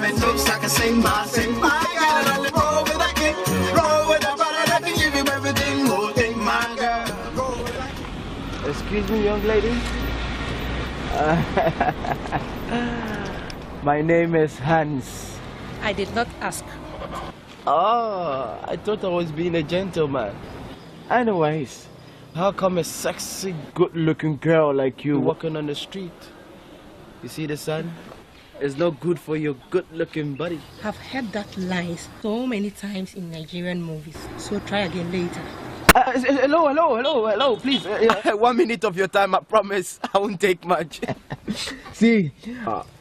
it looks like a sing my girl. Roll with a king, roll with a brother that can give you everything. Oh, think my girl. Excuse me, young lady. My name is Hans. I did not ask. Oh, I thought I was being a gentleman. Anyways, how come a sexy, good-looking girl like you walking on the street? You see the sun? It's not good for your good-looking body. I've heard that line so many times in Nigerian movies. So try again later. Hello, please. 1 minute of your time, I promise. I won't take much. See,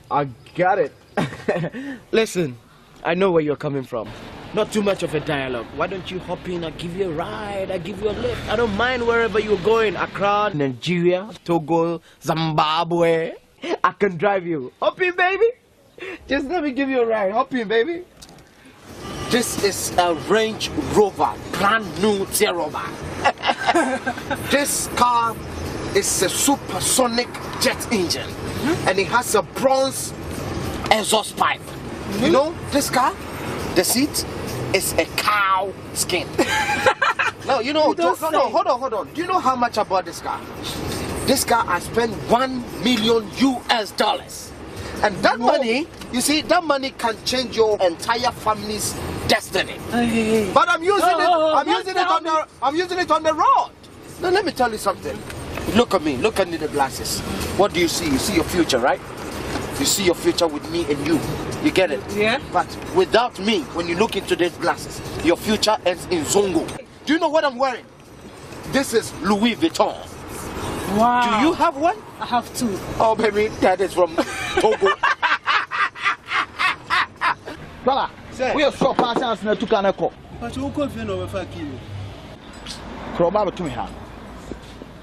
I got it. Listen, I know where you're coming from. Not too much of a dialogue. Why don't you hop in? I'll give you a ride. I'll give you a lift. I don't mind wherever you're going. Accra, Nigeria, Togo, Zimbabwe. I can drive you. Hop in, baby. Just let me give you a ride. Hop in, baby. This is a Range Rover, brand new Rover. This car is a supersonic jet engine, and it has a bronze exhaust pipe. You know this car? The seat is a cow skin. No, you know, no, hold on. Do you know how much I bought this car? This car I spent $1 million US. And that money, you see, that money can change your entire family's destiny. But I'm using it on the road. Now let me tell you something. Look at me, look under the glasses. What do you see? You see your future, right? You see your future with me and you. You get it? Yeah. But without me, when you look into these glasses, your future ends in Zongo. Do you know what I'm wearing? This is Louis Vuitton. Wow. Do you have one? I have two. Oh, baby, that is from Togo. Brother, we are so fast as to Kanako. But you could feel over for you. From Baba to me, ha.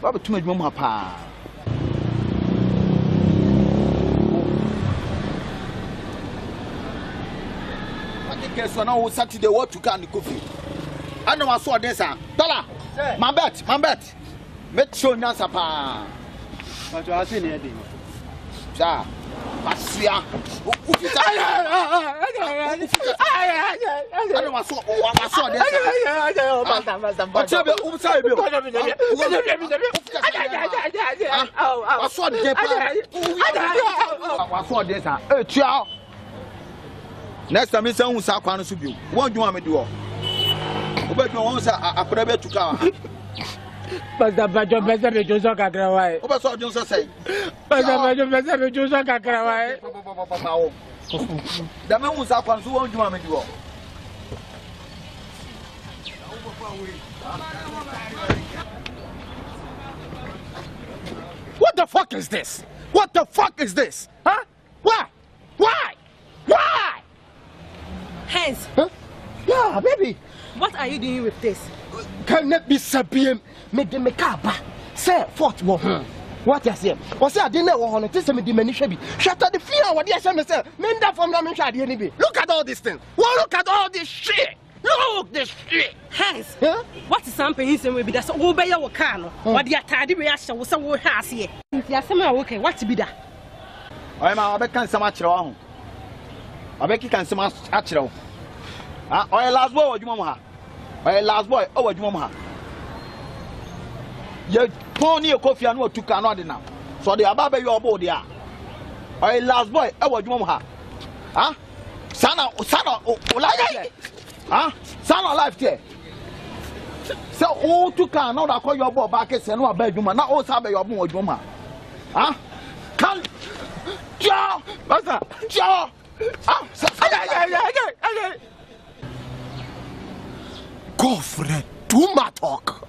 Baba to me, Mama Pa. I guess I know Saturday what to can coffee. I know I saw this, Dollar. My bet. Make sure Nasa Pa. But you are saying anything. Sir, Masia. Next time, Miss Sakwan Subu. What do you want me to do? But you want to put a bit to car. But the Bajo Bezabe Josa Kakrawai. What was Johnson say? But the Bajo Bezabe Josa Kakrawai. The man who's up on what do you want me to do? What the fuck is this? What the fuck is this? Huh? Why? Hans, Huh? Yeah, baby. what are you doing with this? Can it be Sabium? Make the Mekaba. Say, Fort War. What you say? What's I didn't know on it? This is me diminishing. Shut up the fear. What you say? Men that from the mention. Look at all these things. Well, look at all this shit. Look this shit. Hans, Huh? what is something in some way? That's all by your car. What the Atadi reaction was some has here. If you are somehow okay, what to be that? I'm a can so much wrong. I bet you can so much actual. Or a last boy, you mama. Or a last boy, oh, you mama. You pony your coffee and what to Canada now. So the above your body are. Or a last boy, oh, you mama. Huh? Sana, like huh? Sana life there. So all to Canada call your boy back and no bedroom, not all sabe your boy, mama. Huh? Come. Joe! What's that? Joe! Godfrey, do my talk.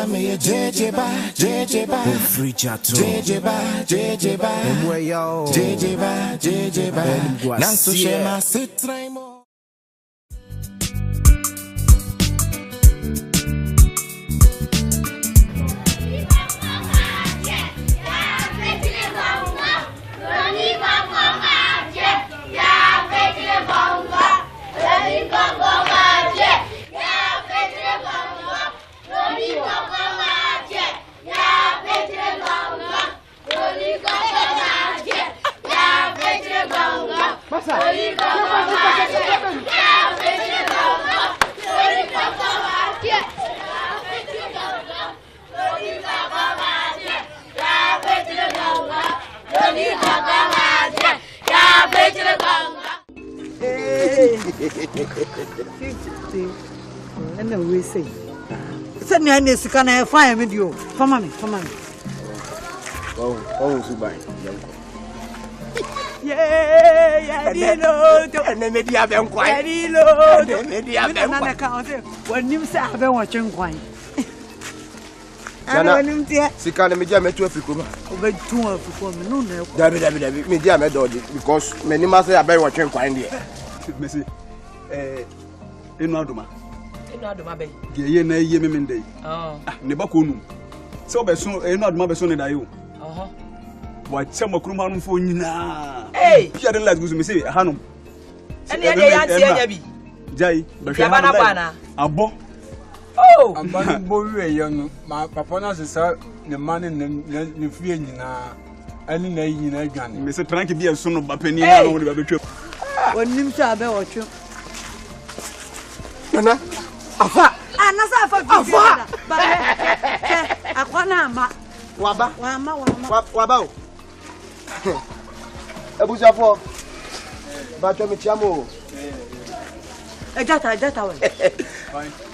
me JJ ba free chat JJ ba JJ ba nanso shema sitraimo And then we say, send me an is can I fire with you? Come on. Oh, Zubai. Yeah, you know, And then maybe I've been quiet. Maybe I've been account when you say I've been watching wine. I don't know, Sikana media met to Africa. over 2 of me, no, David, media met because many masters are very watching quiet here. Messi, Inaduma. Inaduma be. Ye na ye me mende. Oh. Ne ba ko nu. Se obeso Inaduma be so ne da yo. Wa chama kuruma no fo nyina. Hey. Pia den last guzu me say hanom. Ene ye ya tie nya bi. Jai, be hwe na bana. Abo. Oh. Amba bo wi ye no, ma papa na sesa ne mane ne fie nyina. Ani na yi nyina adwane. Me say trank bi e so no ba pani na no de ba betwa. when you say I've been watching. Nana, Afa. Afa. Akwana Waba. Ebuja for. Bacho mi chiamo. Ejata we.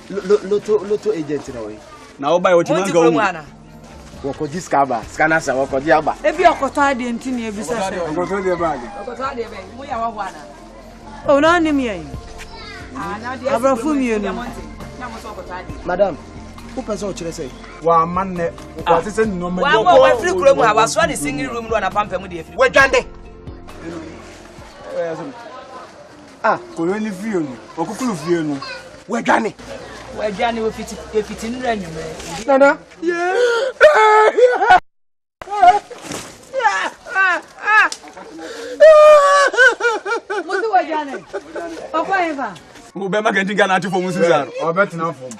Loto agent na we. Na oba yo chima ga Woko discover, scanner sa woko diaba. Ebi okoto ade ntini ebisa se. Okoto de bag. Okoto ade be, mu ya wa na. O na nim ye. Na de. Abrafu mi no. Madam, who person o chire say? Wa manne, wa se no me. Wa free kuro mu ha wa so the single room no na pampa mu de free. We dwande. Ko ni fie no. Okukulu fie no. We dwane. We dwane we fiti nra nwumre. Nana. Mudu we dwane. Papa eva. Wo be ma ganti Ghana tifo mu Susan. O betina fom.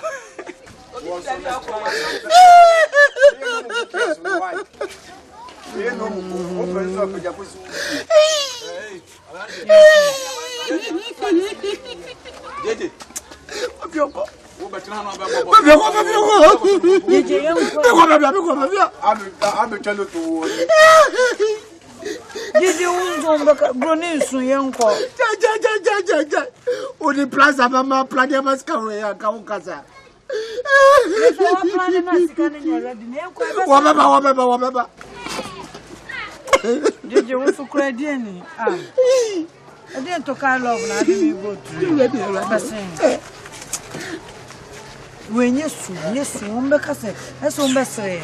Jeje. Obioko. Wo betina no ba Abe chalo to. Didi unzo broni sun yenko. Ja. O di plaza mama plage maskaro ya ka ukasa. Eso wa plan na sikane ni ready ne yenko ebe. Wa baba. Didi unzo kredi ni. I didn't talk love na me go through. When you mbeka se. Eso mbesere.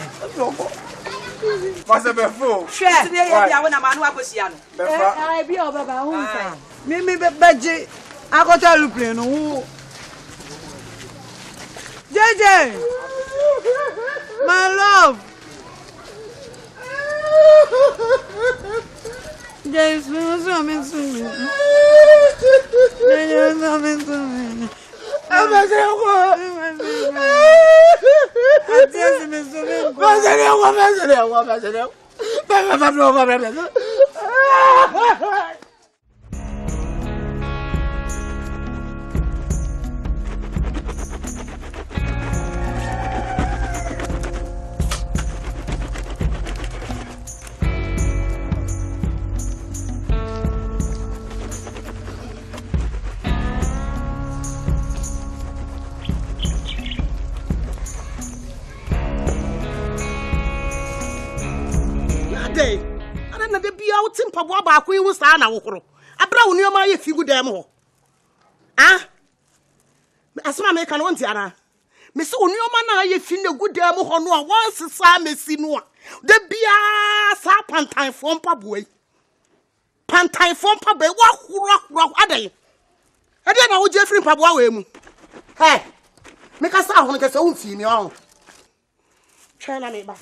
Passa be fo. Share. Today ya we na manu akosia no. I be obaba hunsa. Me beji akota luple no. JJ. My love. James, what's coming to me? James, coming to me. I'm a na de bia wo timpa bo ba akwa iwu sa na wohoro abra wo nioma ye figu dem ho asma me kan wonti ara me se onioma na ye fi na guda mu ho no a won sesa mesi no a de bia sa pantan fo mpa boy pantan fo mpa boy wa huro adan e de na wo je firi mpa boa we mu hey me ka sa ho ne ka se wo fi mi ho twa na me ba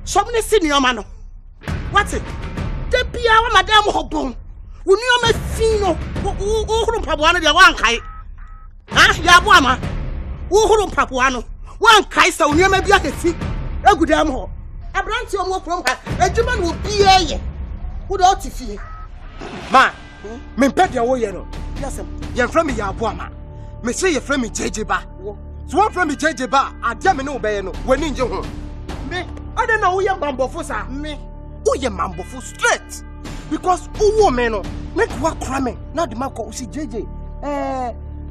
Somni senior man. What's it? The Pia, Madame Hobon. When you may fino, who Papuano, the one kite. Ah, Yabuama. Who Papuano. One kite, so you may be a seat. A good damn hole. A branch your more from her. A German will be a who ought to fear. Ma, me pet your way. Yes, you're from me, Yabuama. Me say you're from me, JJ Ba. So one from me, JJ Ba. I damn no bayano when in your home. Me. I don't know who you mambo for, sir. Me. Who you mambo for straight? Because who woman, make what cramming, not the Marco, see JJ.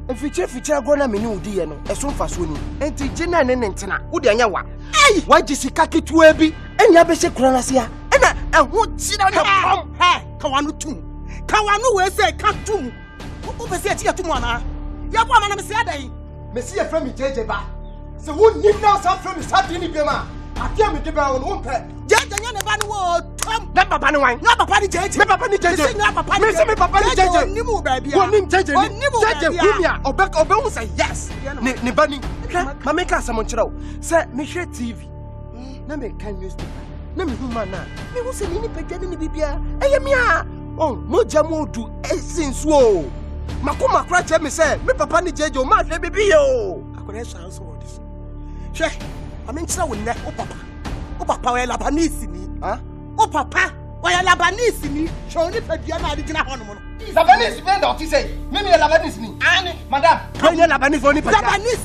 If you check gonna menu, dear, as soon as winning. And to Jenna and Nentina, who the Yawa. Hey, why did you kaki to a bee? And Yabese Cranasia? And I won't sit down your palm. Hey, Kawanu too. Kawanu will say, come to. Who was here to Mona? Yawa, and Messiah. Messia from me, JJ Ba. So who need now some from the Saturday Bema? I can't be on one pair. Judge and Yavan, Tom, never Papa wine, not Papa Judge, never Papa Judge, not Papa Judge, Nimu baby, one name Judge, or back or bones say yes. Nibani, Mamaka Samonchero, Sir Michelle TV. Name can use the name Humana. Me was a mini pagan in the Bibia. Ayamia. Oh, Mojamo do essence woe. Makuma crack me say, me Papa Judge, or my baby. I could answer this. Check. I mean, so we never, Papa. Oh, Papa, why Labanese me? Huh? Oh, Papa, why Labanese me? Show me the Diana Digna Honor. Labanese vendor, he say, maybe a Labanese me. Annie, Madame, when you're Labanese for Nippon,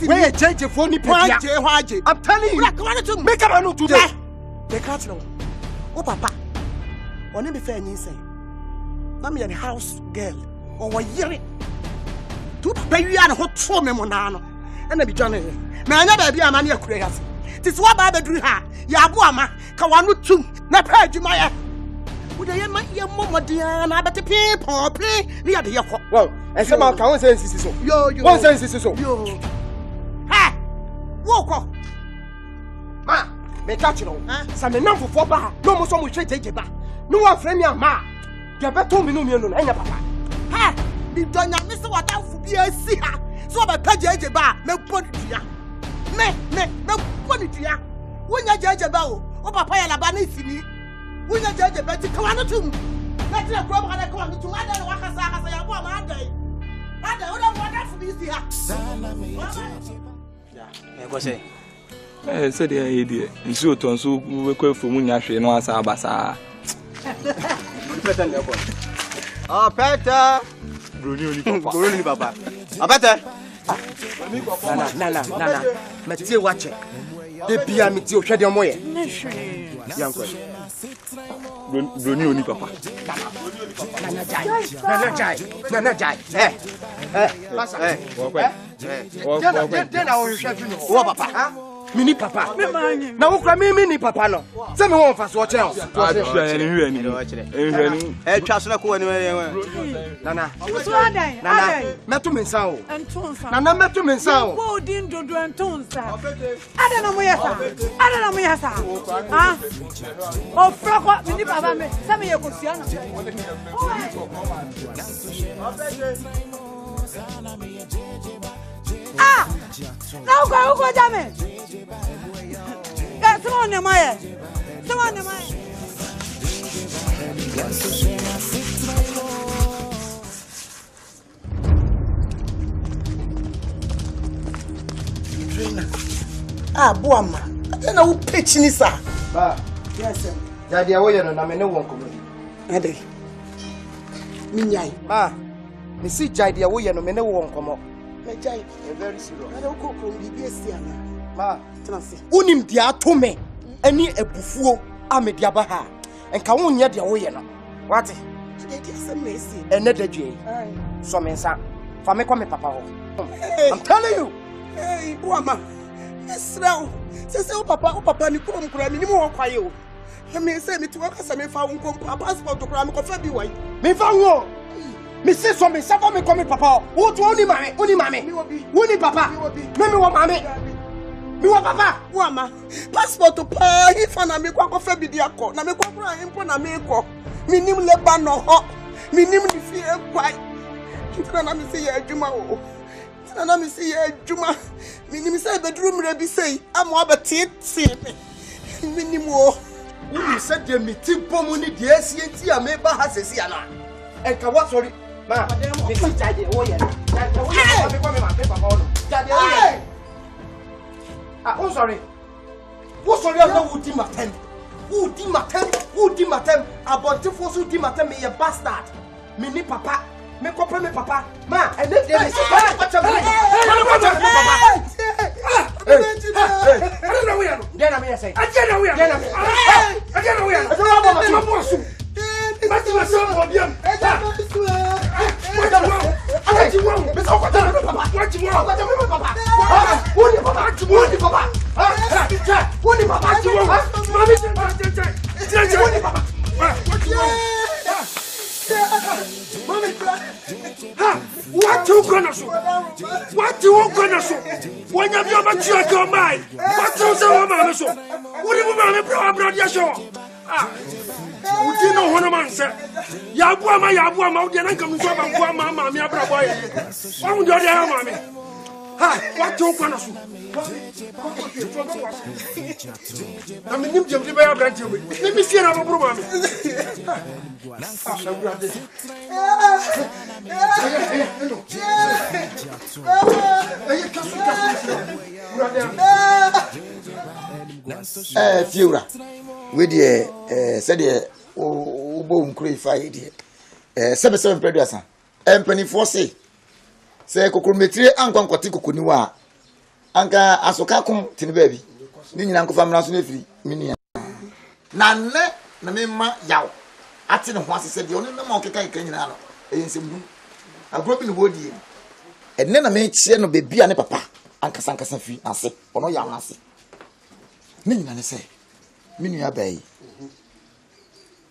where change your phone, I'm telling you, to make a man today. They can't know. Oh, Papa, or name be fair, you say, I'm a house girl, or a year. To pay you and hot for me, Monano, and I be Johnny. May I never be a man, your creators. Tis what Baba drew her. Yabuama, Kawanu too, Napa Jumaya. Would I hear Mamma dear and I better people play near the Yoko? Well, and somehow can't say this is so. Yo, one sense is so. Yo, ha! Walk off. Ma, may catch you, some enough for Bar, no more so much Jaba. No one friend, ma. Gabba told me no million and Papa. Ha! The Donna Mr. What else would be a seer. So I catch Jaba, no point here. Me, no quality. When you judge about, oh, Papa Labanese me. When you judge about it, come on to me. Let's not go and come to other workers. I say, I'm one day. I don't want that for this year. Yeah, said the idea. And so, Tonso, we call for Munashi, no answer, Bassa. Oh, Peter. Bruni, Papa. A better. Nana, Matthew, watch it. The Pia Mitio Shadiamoy. Young Bruni, Papa. Nana Jai. Then I will shut you. Oh, Papa. Mini Papa. Now, Mini Papa. No. Some one of us watch out. Nana, Metumin Sound. Nana Metumin Sound. Oh, didn't do and tones. I don't know where I don't know where I oh, Frog, Mini Papa, some of your Cusiano. Ah, now go, damn it. That's on your mind. Come on, your mind. Ah, Boama. I don't know who pitching is. Yes, sir. Daddy, I will not know one coming. Ade. Minyai. Ma, me see Jai, away and no one come up. Jai, very serious. I don't cook from BBS. Ma, unim dia to me. Any a buffo, I'm a diabaha. And can one yet away. What? Another J. Some in Sam. For me, come, Papa. I'm telling you. Hey, Boama. Esrao. Say papa ni kuro mkura mi ni mo kwaye o. Me say me to work as me fa unko passport to kura me ko fa bi wan. Me fa wo. Me say so me safa me come papa. Wo to oni mame. Woni papa. Me wo mame. Me wo papa. Wo ama. Passport to pa hi fa na me kwa fa bi di akọ. Na me kwa kura impo na me ko. Me nim leba no ho. Me nim di fi e kwai. Kura na me say ya adwuma o. Nana me say adwuma. Me nim say bedroom re bi say am wa betete me. Me nim wo. You said the meeting pomuni the SCT a me ba ha sesi ana. Enka what sorry. Ma, me see jade wo ye. Jade wo ye me come ma paper all. Jade wo ye. Ah, oh sorry. What sorry no who di matem. Who di matem? Abontifo so di matem me ye bastard. Me ni papa. Me kopre me papa. Ma, and then they say what you mean? I don't know where you. Then I'm here say. I don't know where. I don't know where. I don't know what to do. Mas tu vas só bien. What you want? Me só conta meu papa. What you want? Conta meu papa. Onde papa? Onde papa? Onde papa? Mami, onde papa? What you want? Mami, what you gonna do? What you gonna do? When you have a check your mind, what you say, Mama? So, what do you want me brother? Show. Would you know one man said? Yabuama, then I come to Mama, my brother. What would you do, Mammy? What you gonna do? I mean, you just never have to let me see another problem. Fiora, with the said bone crayfied here. 7 preduasa. Penny Fossey. Say Cocometri and Concotico. Anka asoka kum tini baby ni nyina nkofa mra so na firi mini na ne na memma yaw ate ne ho asese de oni na ma okeka ika nyina no eyensem agrobi ne wodi enne na me chie no bebi ane papa anka sankasa fi ase ono yaw ase ni nyina ne se minu ya bai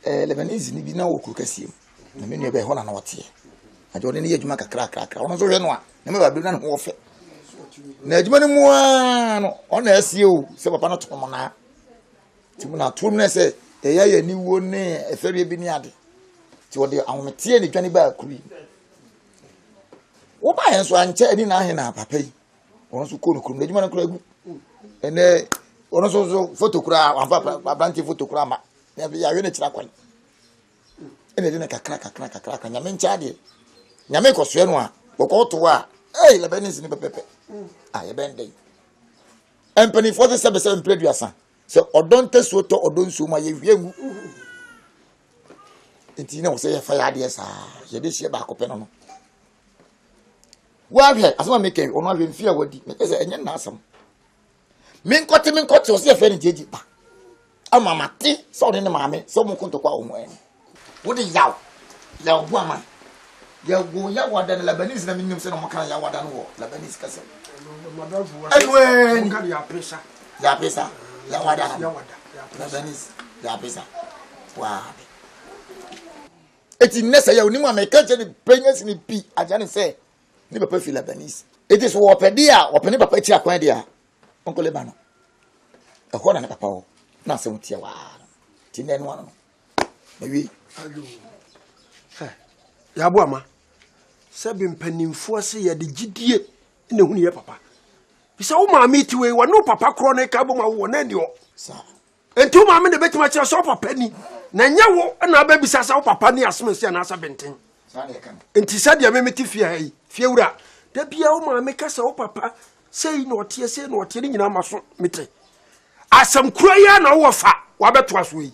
Lebanese ni bi na wo kurukasiem na minu ya bai ho na na wote ajo ne ye djuma kakra ono so hwe no a na me ba bi na ho ofe na adwuma ni mua no ona asie o se papa no to mo na ti mu na to no se eya ya ni wo ne efere bi ni ade ti wode awomete ni dwane ba akuri wo ba hen so anche ani na ahe na papa yi ono so ko no krum na adwuma no kura gu ene ono so photo kura amfa branch photo kura ma ya bi ya we na kira kwan ene de na kakra nyame ncha de nyame ko so no a ko to wa Lebanese ni pepepe. Ye bende. Empany 47 preduasa. Se odonte soto odonsu ma ye wiegu. Enti na wo se ye fa ya de sa. Ye de hie ba ko pe no no. Wa hwe asema meke ono hwe mfia wadi. Me pese enye na asam. Minkote wo se ye fa ni jeji pa. Ama mate so de ne maame so mo konto kwa omo en. Wo de yaw. Yaw bu ama. Ya go ya wada na Lebanese na minim se no maka ya wada no Lebanese kase anyway nga ya pesa ya wada Lebanese ya pesa wa eti nessa ya onimu American je ni pregnancy ni pi aja ni se ni papa fi Lebanese eti so opedi a openi papa ti akwan dia onko Lebanon e ho na papa wo na se mutia wa ti ne no no wi alu ya boama sabi mpanimfo se ya de gidie na hunu ye papa bisa wo maame ti we wa no papa kro na ka bo ma wo na ndio sa enti wo maame de betima kire so papa ni na nya wo na ba bisa sa wo papa ni asmensi na asa benten sa de kan enti sa de memeti fia yi fiewura da bia wo maame ka sa wo papa sei no tie ni nyina maso mete asam kura ya na wo fa wa beto aso yi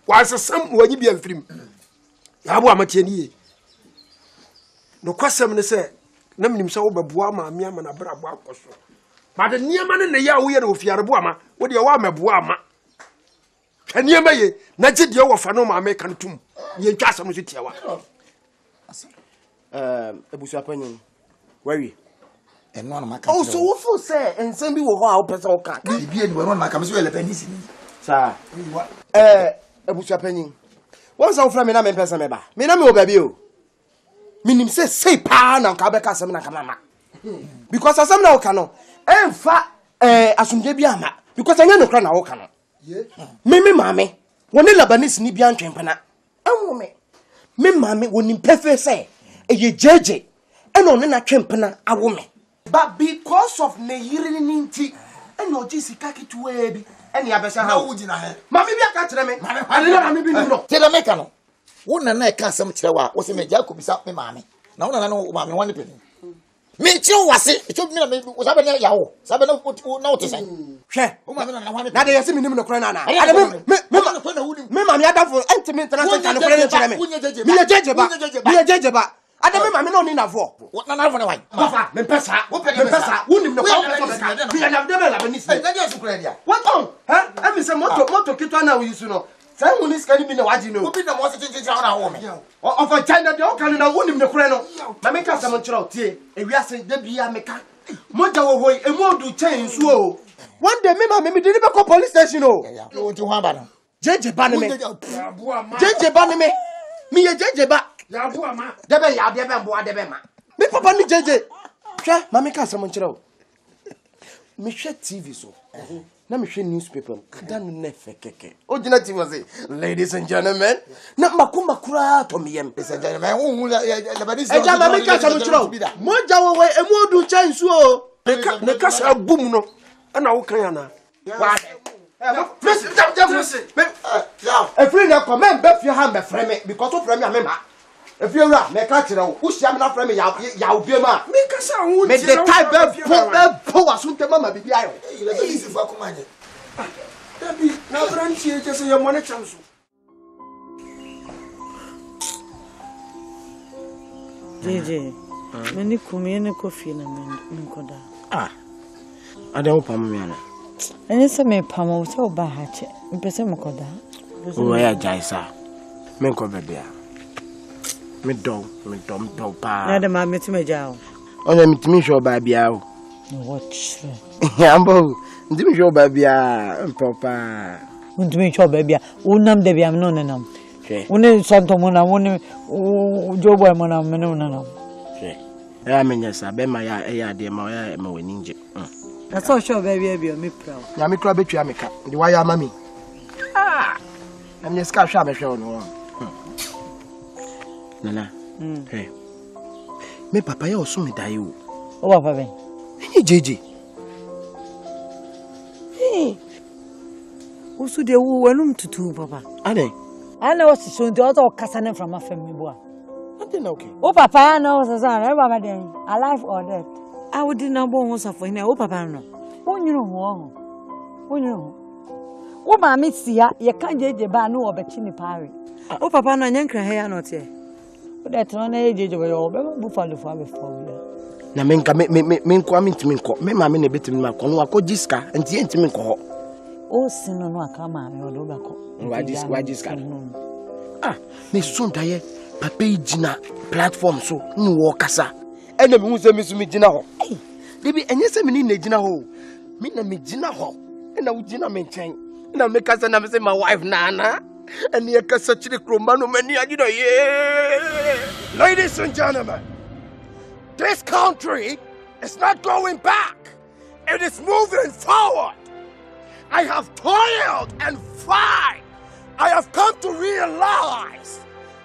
wa asesam wanyi bia mfirim ya bo amatie ni ye no kwasem ne se na minim se wo beboa ma amia ma na bra bo akoso ba de niema ne ya wo ye na ofiare bo ama wo de wa meboa ama niema ye na gide wo fa no ma me kan tum ye ntwa asem so tiawa ebusu apanyin wawi And no man Oh, so what for say? And some people who are person can't be and one man comes well Lebanese. Sir, Abuja Penny. Once I'm from a person, me no baby. Minim say pa na kabeka sem na kanama. Because asem na okano, emfa asumje bi ama. Because anya no kra na okano. Me mame, woni Lebanese ni bi antwempena. Anwo me mame woni pefe say eye jeje. Eno ne na twempena awo me. But because of ne yiri ni nti, eno jisi kakitu ebi. Eni abesa ha wo gina he. Mame bi aka kire me. Ade na mame bi ni no. Tell me kano. Wona na eka asem kire wa, wo se me Jacob bisa me mame. Na wona na no mame wane peni. Me kire wase, e cho me na me wo sabe na yawo. Sabe na na wo te sai. Hwe. Wo mame na wane. Na de yesi minim no kora na na. Ade me mame adafo enti me international kan kora ni kire me. Me ye jeje ba. Ade me mame no ni na vo. Na na vo na wai. Papa, me pesa. Wo pesa. Wonim no kwa pesa. Me na de be la Lebanese. Na dia su kora dia. What on? Huh? Emi se moto kitwa na wo yusu no. Say woni skani bi na waji no. Obi na mo se tete na wo me. Of a China de o kan na wonim ne kora no. Na me ka sam nkyerɛ tie. Ewiase de bia me ka. Moja wo hoi emu odu chen su o. One day me mama me dey be call police station o. Wo ti ho aba no. Jeje ba ne me. Jeje ba ne me. Me ye jeje ba. Ya bu ama. De be mbo de be ma. Me papa ni jeje. Hwɛ mama ka sam nkyerɛ o. Me hwɛ TV so. Na me hwɛ newspaper. Kada no nefe keke. O gina TV say, ladies and gentlemen, na makuma kura to me yem. Ladies and gentlemen, wo Lebanese. Eja mama ka sam nkyerɛ o. Moja wo we emu odu chan su o. Ne ka sa bum no. Ana wo kan ya na. Wa. Efri na come be fi ha me frɛ me because of frɛ me amema. If you are, make a channel, who shall not frame ya be ma. Make us out, make the type of poor soon to Mamma be easy for command. Debbie, now grant you just your money chance. JJ, many come in a coffee and Minkoda. Ah, I don't pam. And it's a me pamo so bad hatchet, and Pesamokoda. Oh, yeah, Jaisa. Menko baby. Me dom pa. Na de ma me timi jawo. Onya me timi hwe oba bia o. Watch. Ambo, ndimi hwe oba bia mpopa. Ndimi hwe oba bia. Unam de bia me no nenam. Hwe. Une santo mo na woni jobo mo na me no nenam. Hwe. Ya me nyesa be ma ya eya de ma ya ma wani nje. Na so hwe oba bia me pra. Ya me kra betwa me ka. De wa ya mami. Ah. Na me ska hwe me hwe ono. Nana. Hey. Me papa ya oso me dai o. O papa ben. Ni jeje. Hey. Osu de wo wanum tutu papa. Ade. Ana wasi so de o kasa na from afem me bo a. Ade na okay. O papa na o so na baba den. Alive or dead. I would na bo ho safo na o papa no. Wonyuru ho. Wonyuru ho. Wo ma me sia ye kan jeje ba na wo bechi ni pare. O papa no nyankra he ya no te. That one jeje we o be buffalo for be for. Na menka me nko amintimi nko. Me ma me na betimi ma ko no akojiska enti entimi nko. O sino no aka ma me odo ba ko. Wajiska. Ah, me son daye papa igina platform so no wo kasa. Ena me hu se me so me gina ho. Debi enye se me ni na gina ho. Me na me gina ho. Ena wo gina me nchen. Na me kasa na me say my wife Nana. And you can such a cromano many. Ladies and gentlemen, this country is not going back, it is moving forward. I have toiled and fight. I have come to realize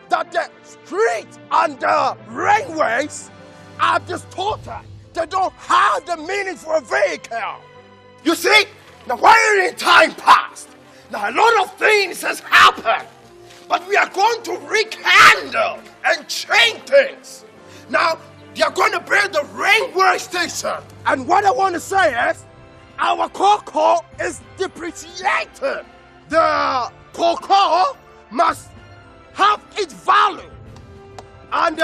that the streets and the railways are distorted. They don't have the meaning for a vehicle. You see, now while in time past, now a lot of things has happened, but we are going to rekindle and change things. Now, they are going to build the railway station. And what I want to say is, our cocoa is depreciated. The cocoa must have its value. And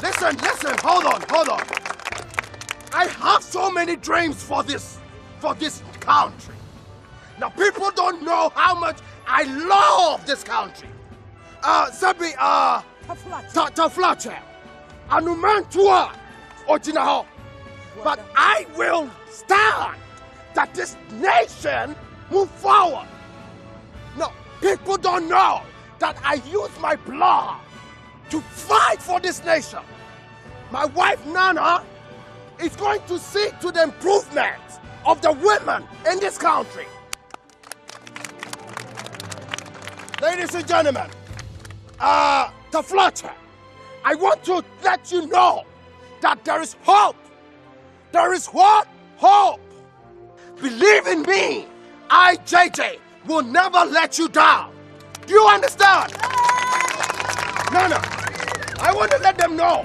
listen, hold on. I have so many dreams for this country. Now people don't know how much I love this country. Sabi Taflache. Anumantua Ojinaho. But I will stand that this nation move forward. No, people don't know that I use my blood to fight for this nation. My wife Nana is going to see to the improvement of the women in this country. Ladies and gentlemen, Taflacha, I want to let you know that there is hope. There is what? Hope. Believe in me, I, JJ, will never let you down. Do you understand? Nana, I want to let them know.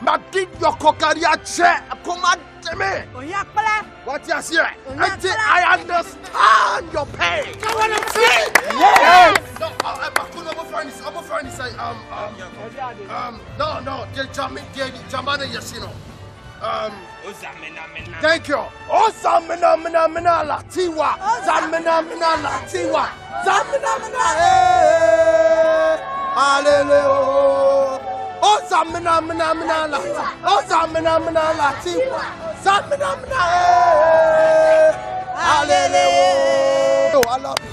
Magid your kokaria che komademe. What you say? Until I understand your pain. You want to see? Yes. No, I'm friend say no, the Jamana Yasino. Thank you. Oh, Zamina Latiwa. Zamina Latiwa. Zamina Hallelujah. Oh, Zamina Latiwa. Oh, Zamina Latiwa. Zamina Hallelujah. Oh, I love you.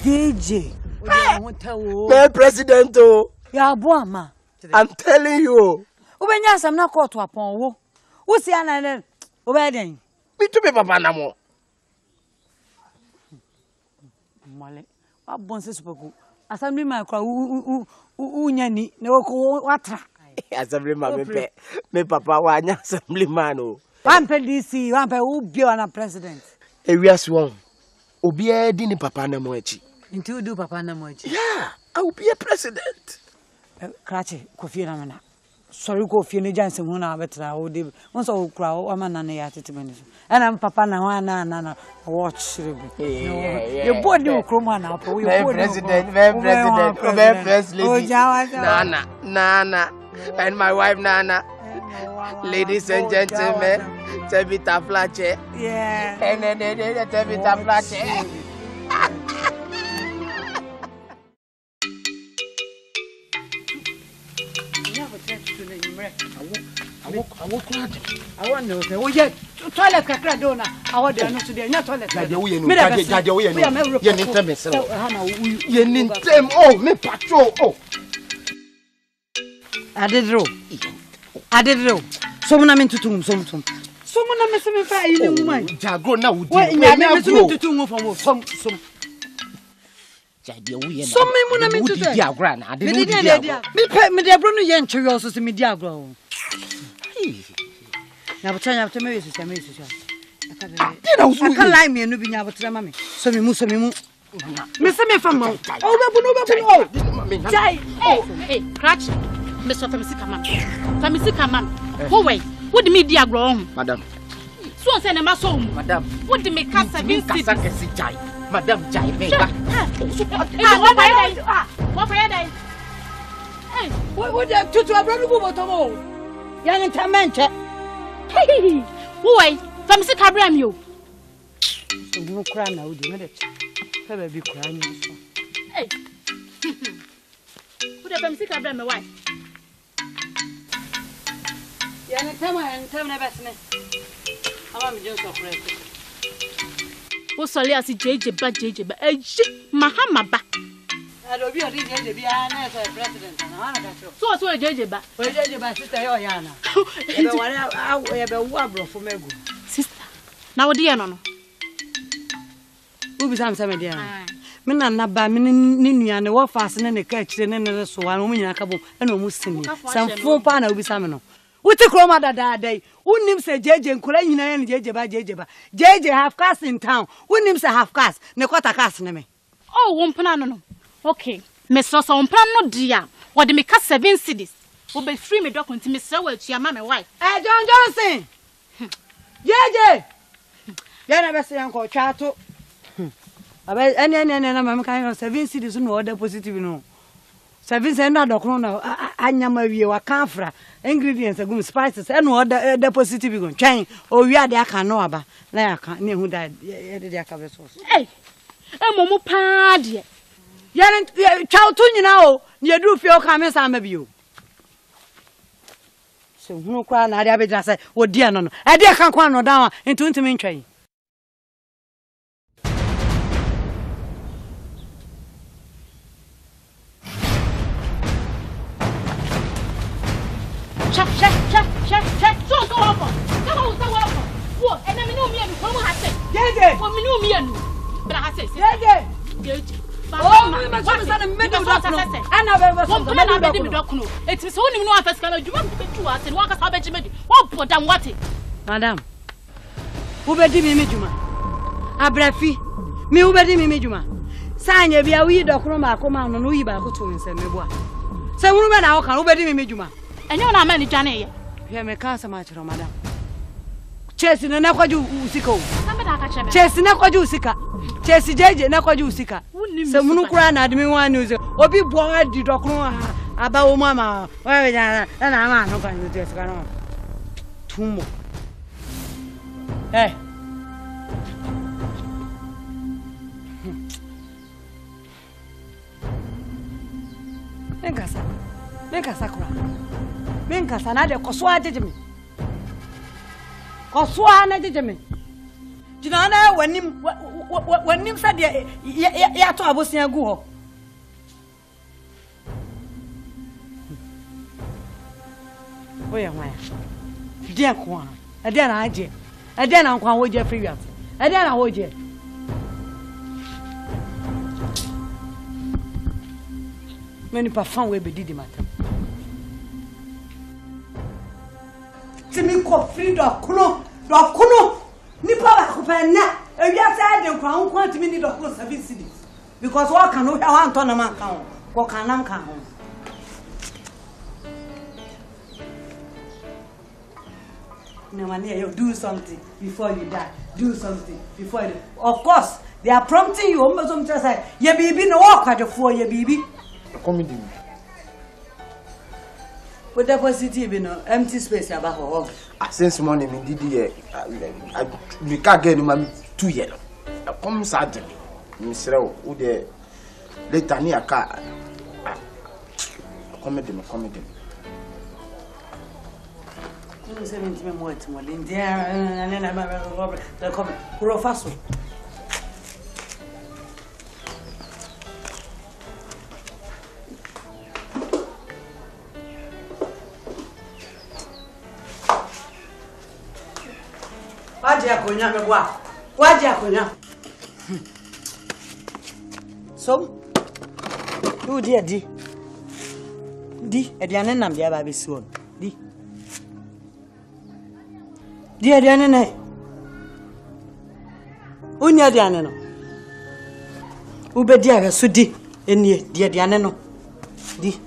DJ. Hey, President, ya boama. I'm telling you. Ubenya sam na court upon wo. Wo si ana obeden. Me to be papa na mo. Male. Wa bonse superku. Assembly man kwa unyani na wo watra. Assembly man me papa wa anya assembly man o. Wampe DC, wampe ubio na president. Ewias won. Obi e di ni papa na mo achi. Until do papa na mo achi. Yeah, I will be a president. Krache Kofi na mana. Sorry Kofi ne janse hu na betra o de. Won so kura o ma na na ya tetemani so. Ana papa na ho na watch rebu. You body okroma na po. You president, first lady. Nana. And my wife Nana. Ladies and gentlemen, Tebita Flache. Yeah. And then Tebita Flache. I want to say, oh, yeah, toilet cradona. I want to know today, not toilet. Oh, me patrol. Oh, I did row. Someone I'm into some. Someone I'm missing fire in the woman. Jago now. What in your name to do from some. Some men I'm into diagram. I didn't me dear Bruno Yen to also see me diagram. Now, turn up to me, sister. I can't lie me and be able to mammy. So me move. Miss me from Mount. Oh, die. Hey, Cratch. Mr. Famisica man. Who way? What do me diagram? Madam. So send a muscle. Madam. What do me cast against Jai? Madam Jai. What for your day? Hey, what would you do to a brother go? Young and Tamancha. Hey, who Famisica bram you? No crime now, do it. Have a big crime. Hey. Put a Famisica bram away. Young and Taman Bassman. I'm just so crazy. What's all I see, JJ, but Mahamaba. I don't be a president. So JJ ba. JJ ba sister Yana. I be wabro for megu. Sister. Na wo de no. Ubi sam sam de. Me na naba me ni nua ne wo fast ne ne ka kire ne so wa mo nyina ka bo e na mo sini. Samfo pa na ubi sam no. Wuti kroma dada unim se JJ nkola nyina ya ne JJ ba JJ half cash in town unim se half cash ne quarter cash ne me oh wompana no okay me so wompana no dia wo de me ka 7 cedis wo be free me document me se wa atua ma me wife John Johnson JJ ya na be se yanko twato aba ene na ma me kan 7 cedis no order positive no 7 cedis na dokno na anyama wie wa kanfra ingredients agum spices and order deposit bi gon twen o wi ade aka no aba na aka ne hu da ye de aka be so eh momu pa de ye twa to nyina o ne du fi o ka me sa ma bi o so hunu kwa na ade abedra say o dia no e de aka kwa no da ntu ntimi ntwen Check. So up. What? And I know me and come on, I say. JJ. For me, no me and. But I say. JJ. Oh, my son is a middle doctor. And I have a middle doctor. It is only no first color. You want to be to us and walk us out of what put down what it? Madam. Who be me juma? Abrafi. Me who be me juma. Sanya bi a we doctor ma akoma no no yi ba ko to nsem me boa. Se wonu be na wo kan who be me juma. Enyo na ma ni dwane ye. Hwe me ka sama chiro madam. Chesi na kwaju usika o. Samba da ka cheme. Chesi na kwaju usika. Chesi jeje na kwaju usika. Se munu kura na adimi wan uze. Obi bo adi dokro aba wo mama. Wa na ma no kan uze sika no. Tumo. Eh. Menkasa kura. Menkasa na de kosoa jejeme. Kosoa na jejeme. Jina na wanim sa de ya to abosia gu ho. Oya waya. Dia kwa. Adia na aje. Adia na kwa wo je free wiat. Adia na wo je. Many parfum we be didi matam. Timi ko free do kuno nipa ba ko pa na ewia sa de nkwa nkwa timi ni do ko 7 cedis because what can no wa anto na man kan ko kanam kan ho no man you do something before you die, do something before you of course they are prompting you almost some say ye bibi no wa kwadefo ye bibi comedy. With deposit be no empty space about her. Since morning me did we can't get him 2 years. Come Saturday. Mr. Who the later near car. Comedy. You say me more in there and then I'm come Professor. Waje akonya me bua. Waje akonya. So, you dear di. Di, ediane nam dia ba be si won. Di. Di ediane na. Unya ediane no. Ube di aga so di. Enie di ediane no. Di.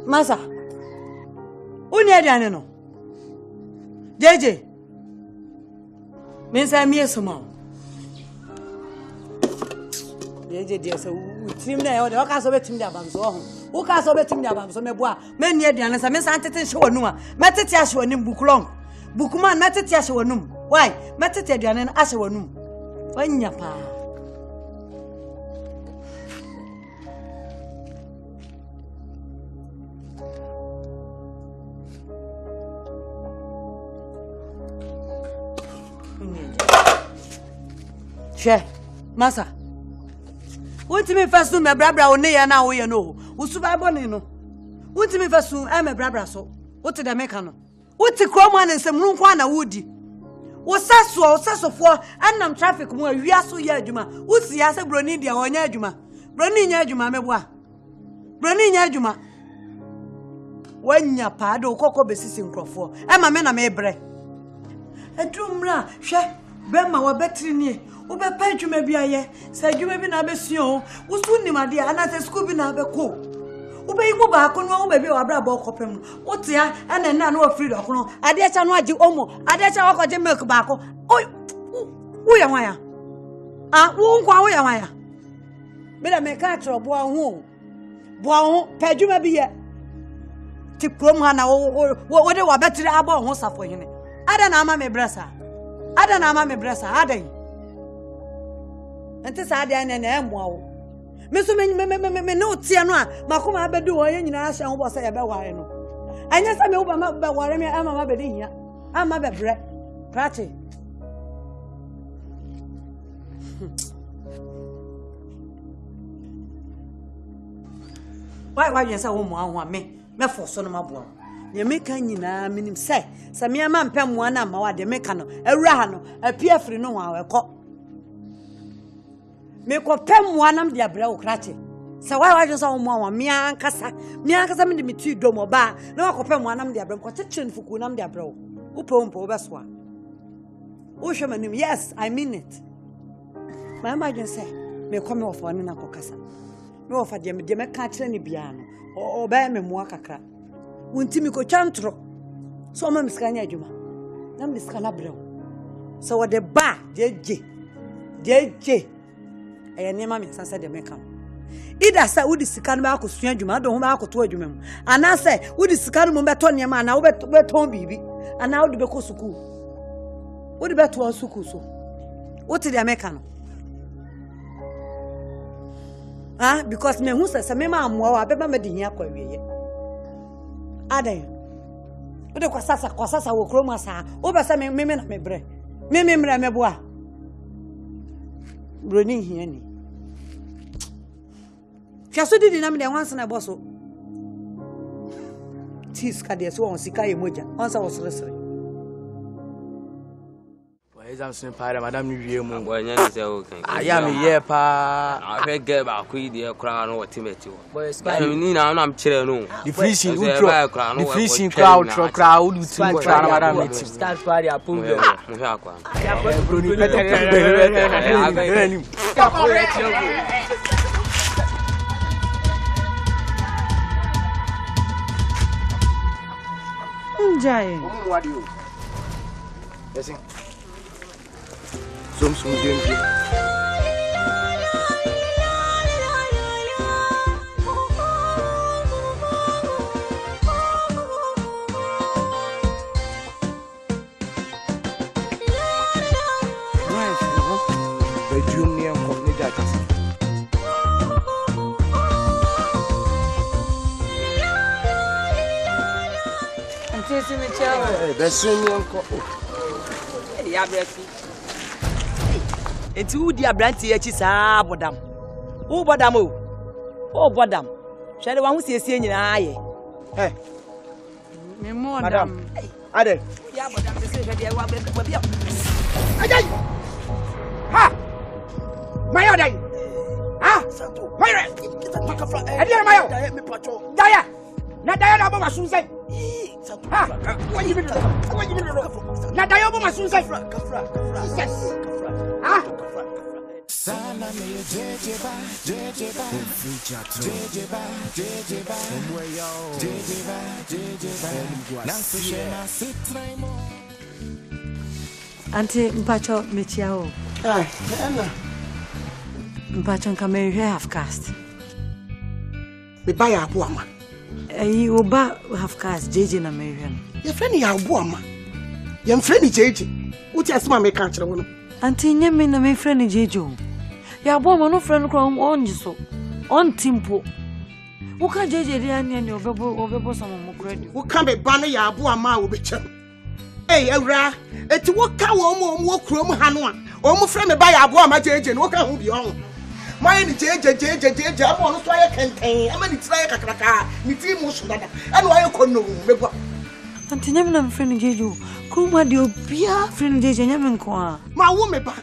Masa. Uni adiane no. JJ. Mensa mi esoma. JJ dia se utim na e o ka so betim dia bamso ho. O ka so betim dia bamso meboa. Me ni adiane sa mensa tete hye wonu a. Metete ahye wonu bukulong. Bukuman metete ahye wonu. Why? Metete adiane na ahye wonu. Wanya pa. Che, Masa. What me first me brabra one ya na wo ye no. Usu Bible ni no. What me first me brabra so. What the make no. What krom an nsem ru kwa na wodi. Wo sasofo anam traffic mu awia so ye adwuma. Usi ya se broni dia wonya adwuma. Broni nya adwuma meboa. Broni nya adwuma. Wanya pa do kokko besisi nkrofo. E ma me na me bre. Edumra hwe bema wa betri ni. Wo be pa adwuma bi aye. Sa adwuma bi na besuo. Wo su nimade ana se school bi na beko. Wo be yimu ba ko no wo be bi wa bra ba okopem. Wo tia ana na no free do kono. Ade acha no agi omo. Ade acha wa ko je milk ba ko. Wo ya wanya. Wo nkwa wo ya wanya. Me da me ka tro bo ho. Bo ho pa adwuma bi ye. Ti prom ha na wo de wa betri aba ho safo hene. Ada na ama me brasa. Ada na ama me brasa. Ada. Ente sa ada na na emu awo. Me so me no tie no a makoma abedu wo ye nyina ahye ho bo sa ye be ware no. Anya sa me wo ba ma be ware me ama ma be de hia. Ama be bre. Prate. Why you say wo mo anwa me force no maboa. Ye meka nyina minim say me ama mpem wo na ma wa de meka no awura ha no apia firi no wa wekọ. Me ko pem wo anam de abra wo krache. Say why you say wo mo anwa me ankasa me de meti do mo ba na wa ko pem wo anam de abra ko chechen fuku nam de abra wo. Wo pompo wo beso a. Wo hwe manim, yes, I mean it. My imagine say me come off one na ko kasa. No of de me ka kire ni bia no. O ba me mu akakra. Wontimi ko chantro. So ma miskanya adwuma. Na miskana brew. So what the ba jeje. Aya nema me sansa de meka. Ida sa wudi sika no ba akosua adwuma do ho ba akoto adwuma mu. Ana say wudi sika no mo beto nema na wo beton bibi. Ana wudi be ko suku. Wudi beto suku so. Woti de meka no. Because me who says me ma amwa wa beba me de hia kwa wiye. Adan. O de kwasasa wo kroma sa. O be se me na me bre. Me mra me boa. Broni hia ni. Fiaso didi na me de wansa na boso. Tis ka de so on sika ye moja. Onsa wo sresre. I'm saying, Madam, you am here, pa. I get back with the crown or Timothy. I'm chilling. The freezing crowd, Madam. Start party, I pull you. What do you? Yes, some doing Enti wudi abranti echi saa bodam. Wo bodam o. O bodam. Hwede wa hu siesie nyina aye. Me mo madam. Ade. Ya bodam se hwede wa bia. Ajai. Ha. Mayo dai. Ha? Mayo. Ade mayo. Me pacho. Daya. Na daya na bo masunse. Ha. What you mean? Na daya bo masunse. Kafra. Ah. Sana me jejeba Auntie mpacho mechiao. Mpacho nka me half caste. Me buy abuama. Oba half caste jeje na me hwe no. Ye friend ya abuama. Ye friend jeje. Uti asema me ka kire wo no. Auntie nyame na me friend jeje. Ya abuama no friend ko on jiso. On timpo. Wo ka jeje ri ane ne obebo samo mo credit. Wo ka be ba no ya abuama wo be chem. Awura, eti wo ka wo mo krom ha no a. Omu frame me buy abo ma jeje no ka hu bi on. My ni jeje abo no so aye kenten. Ama ni tira kakraka. Ni ti mu so dada. Eno aye konno mebo. Auntie nyame na friend jeje. Kuma de obia friend jeje nyame nko a. Ma wo me ba.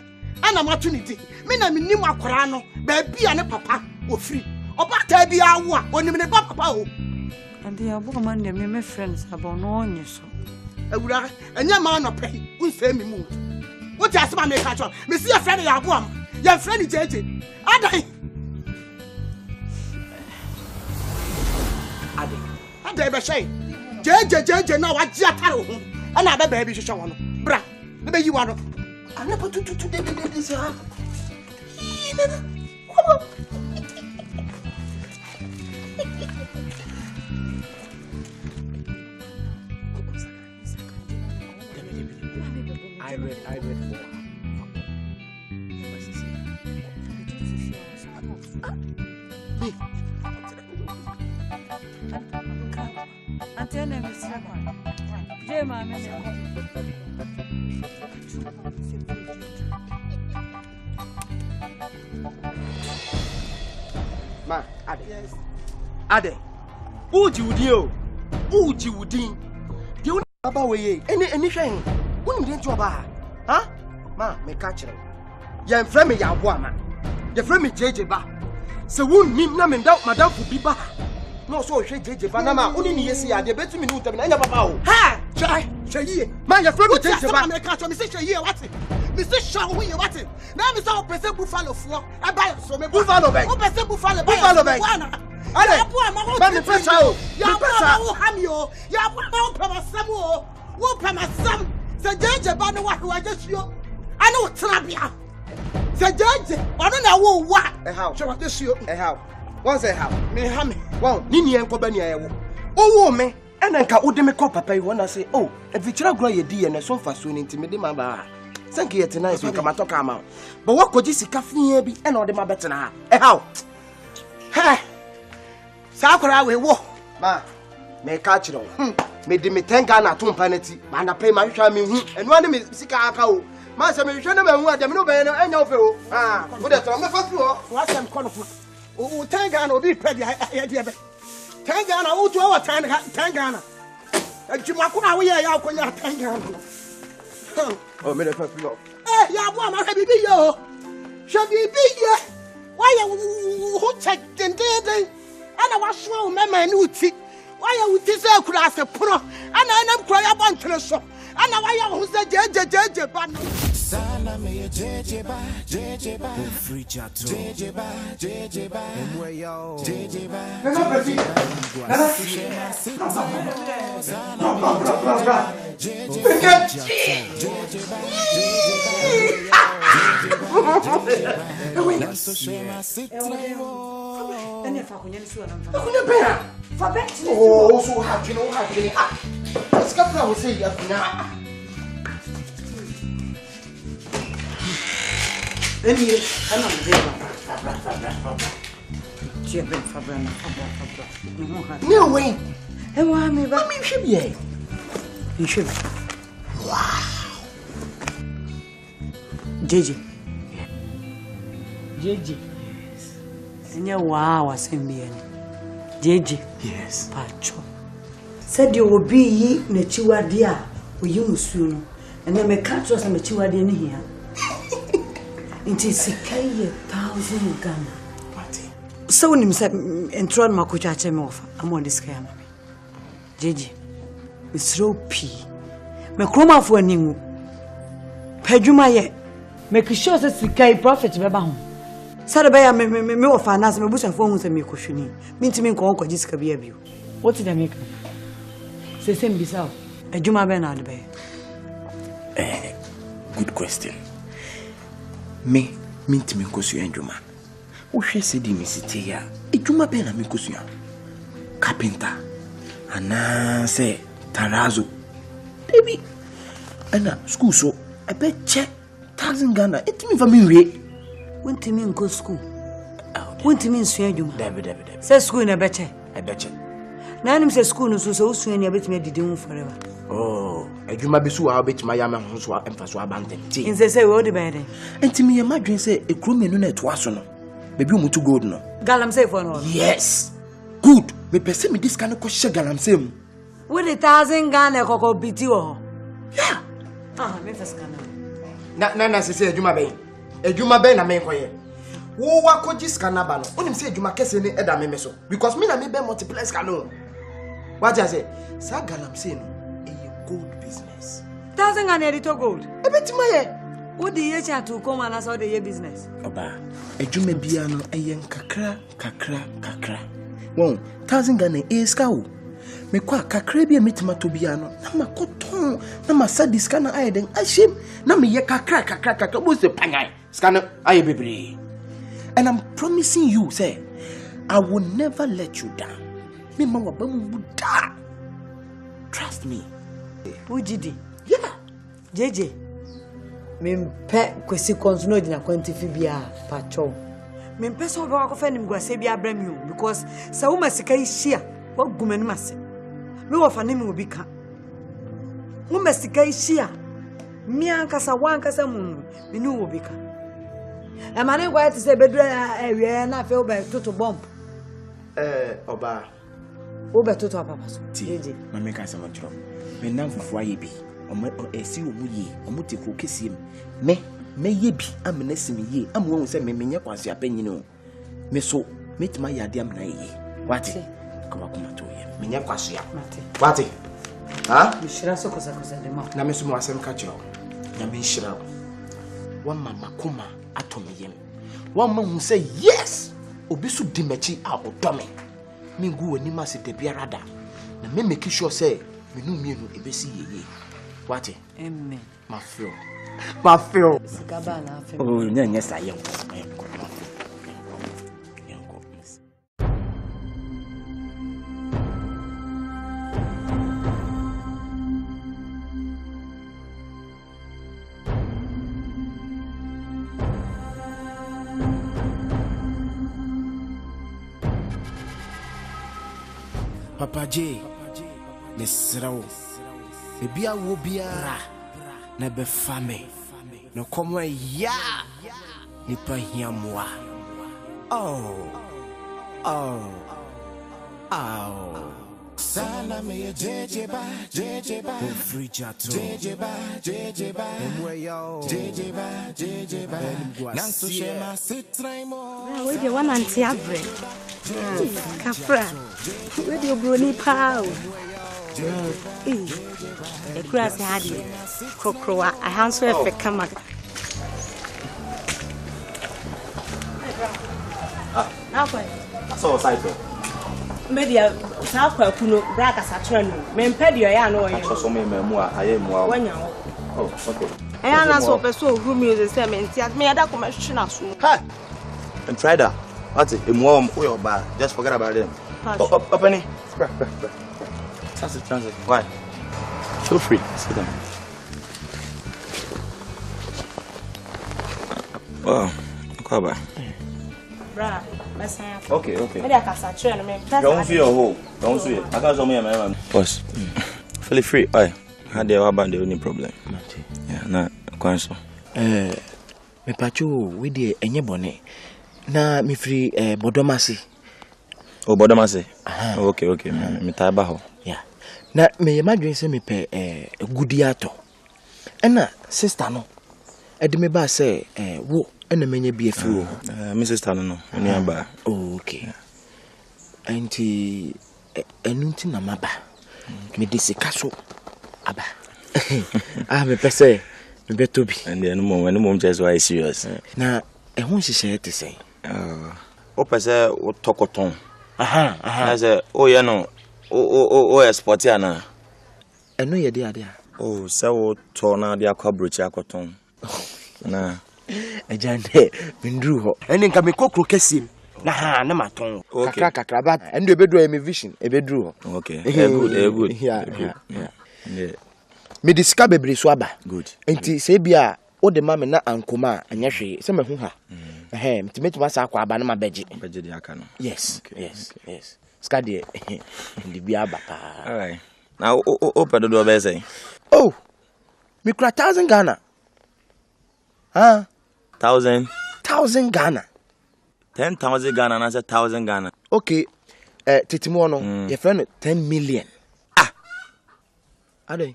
Ana ma to ni di. Me na menim akwara no. Ba bia ne papa ofiri. Oba ta bia wo a onim ne ba papa o. Auntie abo man de me friends abo no onye so. Awura enya ma no pe. Unse mi mu. What you say, make a me see a friend of your woman. Your friend is JJ. Ade be say. JJ now what you tell him. And I baby show one. Bra. Maybe you want to. I never to this. I read more. Auntie name is Saka. J mama. Ma, Ade. Yes. Ade. Uji udin. The only baba we any hwen. Woni dem joba. Ha? Ma, me ka kire. Ye mfrɛ me ya abo ama. Ye frɛ me JJ ba. Se wonnim na me madam fu bi ba. No so hwe JJ ba na ma oni ni yesi ya de betumi ni utam na nya papa o. Ha! Hwɛ ma ye frɛ me JJ ba. Me ka kire me se hwɛ yie what? Me se shaw hu ye what? Na me say o pese buffalo fo. E ba so me buffalo bag. O pese buffalo bag. Ale. Ma me pesa o. Ya pesa o ham yo. Ya o pema sam o. Wo pema sam. Se JJ ba no wa jesuo. Ana wo trabia. Se JJ ono na wo wa. E how? Che wa jesuo. E how? Won say how? Me ha me. Won ni ni enko ba ni ayewo. Owo me. Ena nka wo de me ko papa yi wona say, "Oh, e vichira gro ye di ye na so fa so ni ntimi de ma ba." Thank you tonight so kama to kama. But what koji sika fie bi ena o de ma betena ha. E how? Ha. Sa akora we wo. Ma. Me ka kire wo. Me de me tenga na to mpa nati. Ma na pay ma hwa me hu. Eno ane me sika aka o. Ma se me hwe na ma hu ade me no be no enya ofe o. Ah, wo de to me fa fi o. Wa se me kono fu. O tenga na obi pedi ya de be. Tenga na wo to wa tenga na. Ajuma ko na wo ye ya akonya tenga na. Oh, me de fa fi o. Ya bo ma hwe bibi yo. Hwe bibi ye. Wa ye wo check den. Ana wa so o mema ni uti. Why you this kura se pro ana enam kura ya bantre so ana why you say jeje ba no sala me jeje ba free chat jeje ba emwe yo jeje ba Oh, so happy, no happy. Let's go for say you now. Any, I'm not there. No way. And why me? But me should be. You should. Wow. JJ. And you wow, I send me. JJ. Yes. Pacho. Said you will be ye Nechiwa dear, or you soon, and then me catch us and Mechiwa in here. It is 1,000 Ghana. So when him said, and trod my coach at him off, I'm on this camera. JJ, it's so pee. Me chroma for a new Pejuma ye. Make sure that the Kai prophet Babam. Sadabaya me of finance, me bush and phone with me cushiony. Mean to me, Conco Jessica be a view. What did I make? Say, same bizarre. A Juma Bernard Bay. Good question. Me, mean to me, Cosu and Juma. Who she said, Missitia, a Juma Bena Mikusia. Carpenter. And I say, Tarazo. Baby. And school so, I bet check 1,000 Ghana. It me for me. When to mean go school. When to mean Sweden. David. Say school in a betcha. I betcha. Now, I'm say school, so soon, you bet me didn't forever. Oh, adwuma bi so a obetuma ya me ho so emfa so abante. In say we odi bede. Enti me madwen say ekro menu na eto aso no. Baby umutu gold no. Galamsey for no. Yes. Good. Me pese me this kind of ko galamsey mu. With 1,000 Ghana koko biti wo. Yeah. Ah, me first Ghana. Na say adwuma ben. Adwuma ben na me koye. Wo wa ko gis kana ba no. Onim say adwuma kese ni eda me so. Because me na me be multiplex kana. What I say? Sa galamsey no. Gold business. 1,000 Ghana edito gold. Ebetima ye. Wo di ye cha to come and so the business. Oba, adwuma bia no eye kakra. Won, 1,000 Ghana is ka wo. Me kwa kakra bia metima to bia no. Na makoton, na masadi scanner aye den ashim, na me ye kakra bo se panyan. Scanner aye bebre. And I'm promising you, say, I will never let you down. Me ma wa ba mu buda. Trust me. Ujidi. Yeah. JJ. Mempe kwesi konsuno dina kwantifi bia pacho. Mempe so ba ko fani mgwase bia bramiu because sa wo masika ihia wa gumani mase. Me wo fani me obi ka. Wo masika ihia. Mi ankasa wankasa mu me ni obi ka. E mane gwa ti se bedura ewie na fe oba toto bomb. Oba. Oba toto papa so. JJ. Na me ka se mo tro. Me nan fufu aye bi omo esi omu yi omu te ko kesiem me ye bi amena simi yi amwo se me menye kwase apanyini o me so metima yade amena yi wati kama to ye menye kwase a wati ha mi shira so kosa de ma na me so mo asem ka kiro na me shira wa mama kuma atomyem wa mahu se yes obi so di machi a odome me ngu wani ma se de biarada na me make sure say menu mienu ebesi yeye wati amen my feel sikaba na afi oh nya saye Papa J Mesrao Ebia wo biara na be fame no komo ya nipa hiamwa oh sana me JJ ba free chat JJ ba emwe yo JJ ba nanso shema sitraimo we dey one anti abre kafra we dey broni pao grass had it. Crocroa, I answer if it come. That's all side. Media, South Kuno, Braga Saturn, Mempedia, I know. I saw some memoir. I am more. Oh, okay. And I saw a so who music cement, yet me a documentation. And try that. What's it? A warm oil bar. Just forget about them. Open That's the transit. Why? Feel free. Sit down. Wow. Kwaba. Bra, okay. Don't feel your hole. Don't see it. I can't show me a man. Boss. Feel free. Aye. Had the about the only problem. Yeah, na kwanso. Me pacho we dey enye bone. Na me free Bodomasi. Oh, Bodomasi. Okay. Me taiba ho. Yeah. Na me imagine say me pe gudiato. Ena sister no. Edi me ba say wo ena menye bi afi wo. Me sister no eni aba. Oh, okay. Enti enunti na maba. Me disika so aba. Me pese me beto bi. And the no just why serious. Na ehun hihye te say. O pese o tokoton. Aha. I say oh ye no o export ya na. Eno ye de ade a. Oh, say o to na de akwa brochi akoton. Na ejane mindru ho. Eni nka me kokro kesim. Na maton. Kakra ba endo ebedu e me vision ebedru ho. Okay. Good. Yeah. Me disika bebre so aba. Good. Enti se bia o de ma me na ankoma anya hwe se me hu ha. Mtimetuma sa kwa aba na mabeji. Beji de aka no. Yes. Skade ndi bia aba pa. Alright. Now, open the door, say. Oh, me cry 1,000 Ghana. Huh? 1,000 Ghana. 10,000 Ghana, and I said 1,000 Ghana. Okay, Titimono, your friend 10 million. Are they?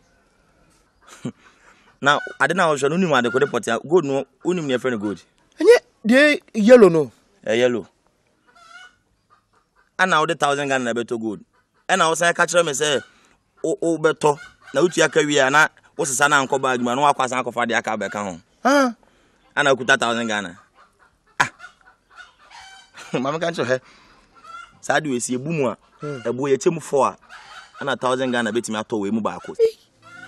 Now, I don't know how you want to put it. Good, no, only your friend good. And yet, they yellow, no. Yellow. And now the 1,000 Ghana better good. And I was like, catch them and say, oh, better. Now, you career, and what's the son uncle bag, man, walk was uncle for the car back home. And I put 1,000 Ghana. Mamma can't show her. Sad we see a boom, a boy, a team 4, and 1,000 Ghana bit me out to way back.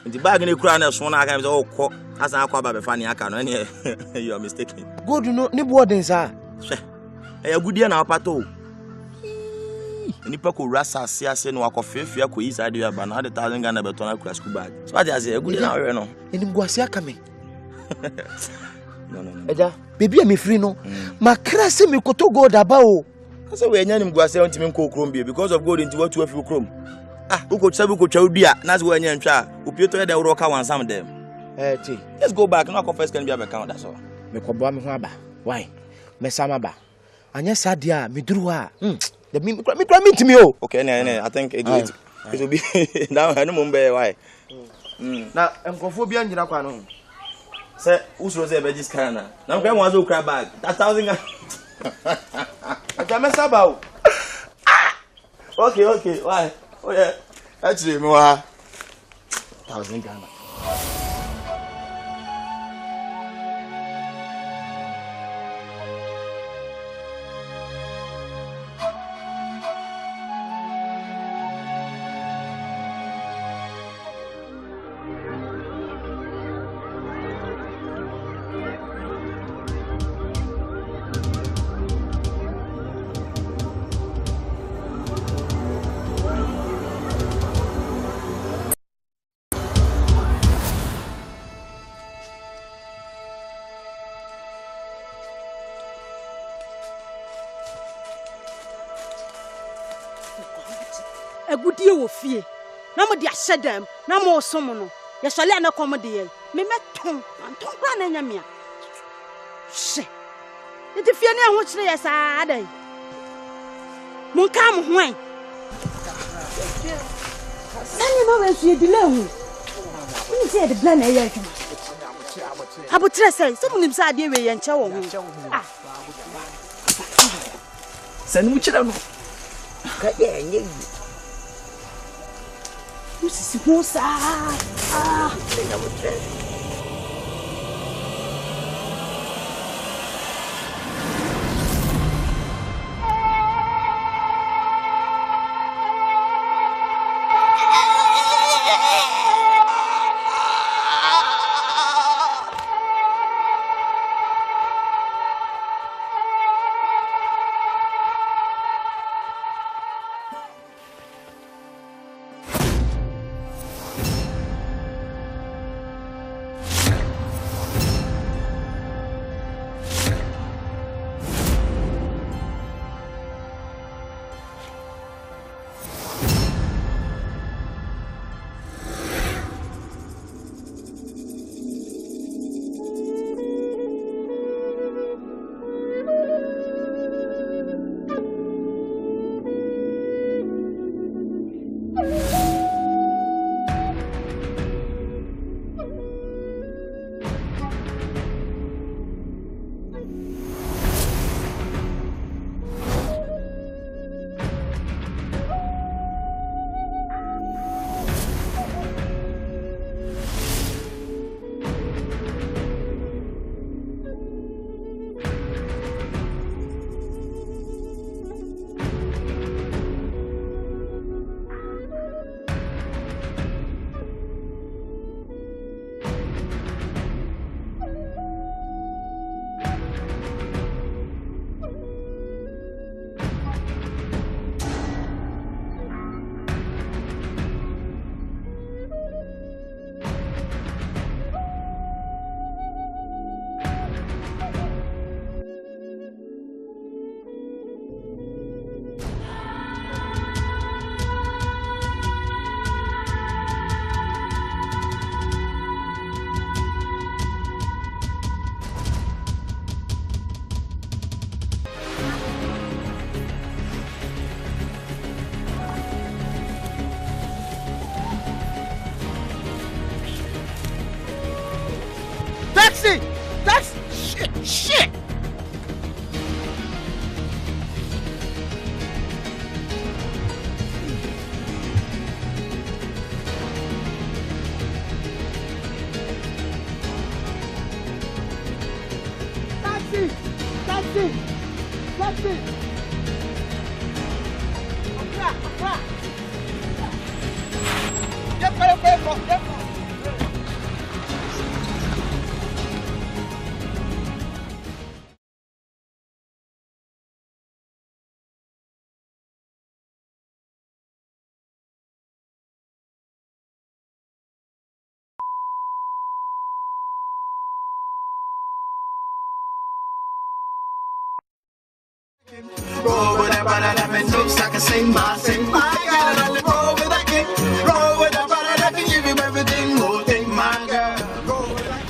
The bag in the crown of one I all caught as I call by funny account. You are mistaken. Good, you know, nib wardens, sir. A good year now, Pato. Nipa ko rasa siase no akofefia ko yi side ya ba na 100,000 Ghana beton akura school bag. So I just say a good na we no. Enim guase aka me. No. Eja, baby am free no. Makra se me koto gold aba o. Say we nya nim guase on timi ko krom bi because of gold into what you feel krom. Uko sabu ko twa dua na se we nya ntwa. Opieto de woro ka wansam dem. Ti. Let's go back no confess can be account that's all. Me ko boa me ho aba. Why? Me sama ba. Anya sadia me duru ha. The me meet me oh. Okay, I think it will be now I know why. Now nkofo bia nyina kwa no. Say usro say be this kind na. Now kwa one zo cry bag. 1,000. Aja me saba o. Okay, why? Oh yeah. Actually me wa 1,000 Ghana. Agudie wo fie na mo de ahyedam na mo som no ye sole na kom de ye me meton anton kra na nya mea she enti fie ne ho kire ye saa dai mon ka mo ho an sani ma we fie dile hu ni se de plan na ye adwuma abotre sai so mo nim sa de we ye nche wo ho sani mu kire no ka ye nye Sisi moça. Venga você. Shit! Taxi! Taxi! Taxi! Roll with that brother that makes me so I can sing my girl. Roll with that king. Roll with that brother that can give you everything. Oh, take my girl. Roll with that.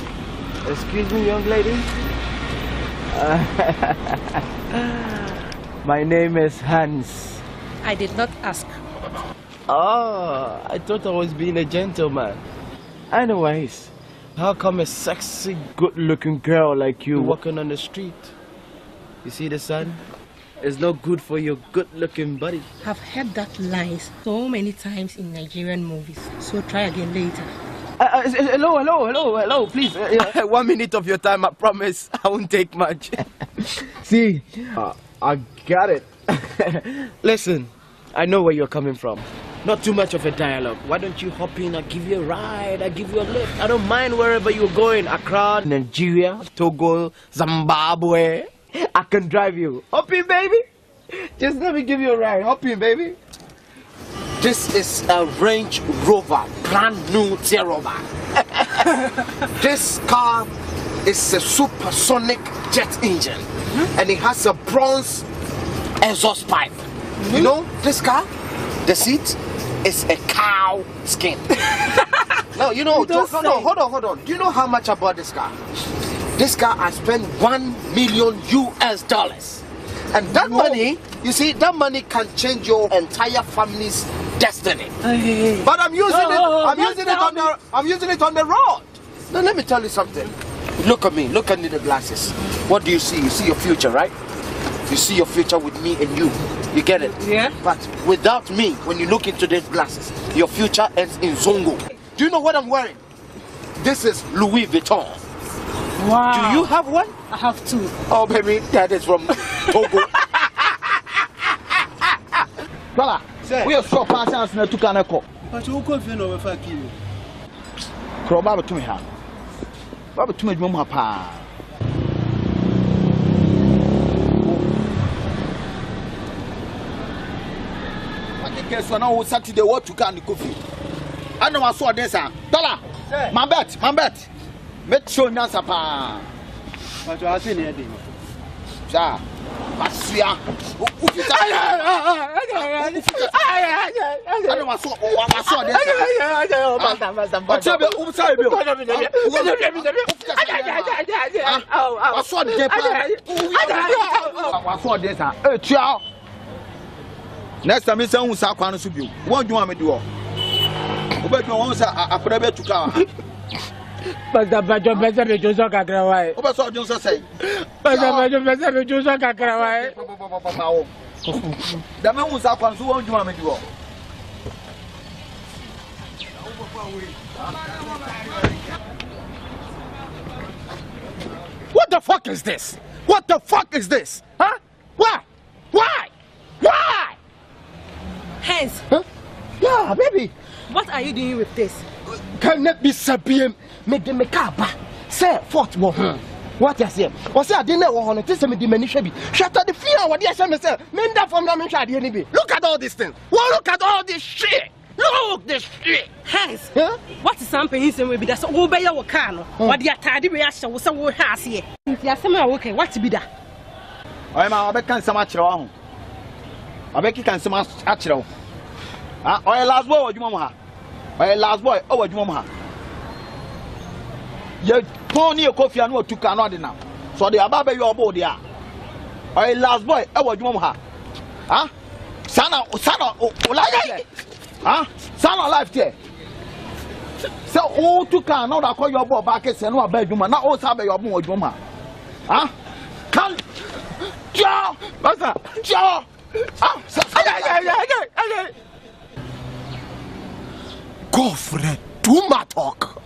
Excuse me, young lady. My name is Hans. I did not ask. Oh, I thought I was being a gentleman. Anyways, how come a sexy, good-looking girl like you walking on the street? You see the sun? It's not good for your good-looking body. I've heard that line so many times in Nigerian movies. So try again later. Hello, please. 1 minute of your time, I promise. I won't take much. See, I got it. Listen, I know where you're coming from. Not too much of a dialogue. Why don't you hop in? I'll give you a ride. I'll give you a lift. I don't mind wherever you're going. Accra, Nigeria, Togo, Zimbabwe. I can drive you. Hop in, baby. Just let me give you a ride. Hop in, baby. This is a Range Rover, brand new Rover. This car is a supersonic jet engine, and it has a bronze exhaust pipe. You know, this car, the seat is a cow skin. No, you know, hold on. Do you know how much I bought this car? This car I spent $1 million US. And that money, you see, that money can change your entire family's destiny. But I'm using it on the road. Now let me tell you something. Look at me, look under the glasses. What do you see? You see your future, right? You see your future with me and you. You get it? Yeah. But without me, when you look into these glasses, your future ends in Zongo. Do you know what I'm wearing? This is Louis Vuitton. Wow. Do you have one? I have two. Oh, baby, that is from Togo. Fella, we are so passionate na tukana ko. But you go fi no we fa ki. Kro ba betumi ha. Ba betumi adwuma mu pa. Ake so na wo Saturday what to can coffee. Ana wa so this ah. Dollar. My bet. Make sure nasa pa. But you are saying anything. Ja. Basia. Next time say hu sa kwa no so bi. Won dwuma me de wo. Obedwa won say akora be tuka. Basta bajo pesa me joso kakra wae. O be so odun so say. Basta bajo pesa me joso kakra wae. Da me hu sa kwa so won dwuma me de wo. What the fuck is this? What the fuck is this? Huh? Why? Hence. Huh? Yeah, baby. What are you doing with this? Can it be Sabiem? Make them make up. Say, fort more. What you say? Or say, I didn't know what it is. Me diminish be. Shut up the fear. What you say? Me say, men that from them shall be. Look at all these things. Well, look at all this shit. Look this shit. Hence. Huh? What is something in some way? That's obey your car. What you are we are so we has here. You are somewhere okay. What to be that? I am a can some actual. I beg you can some actual. Ah, or last boy, or you mama. Or last boy, oh, you mama. You pony your coffee and what to cannot now. So the ababe your body are. Or last boy, oh, you mama. Ah, Sana, like ah, Sana life there. So all to cannot call your boy back and say no bedroom, not all sabe your boy, mama. Huh? Come. Joe. Master. Joe. Godfrey, do my talk.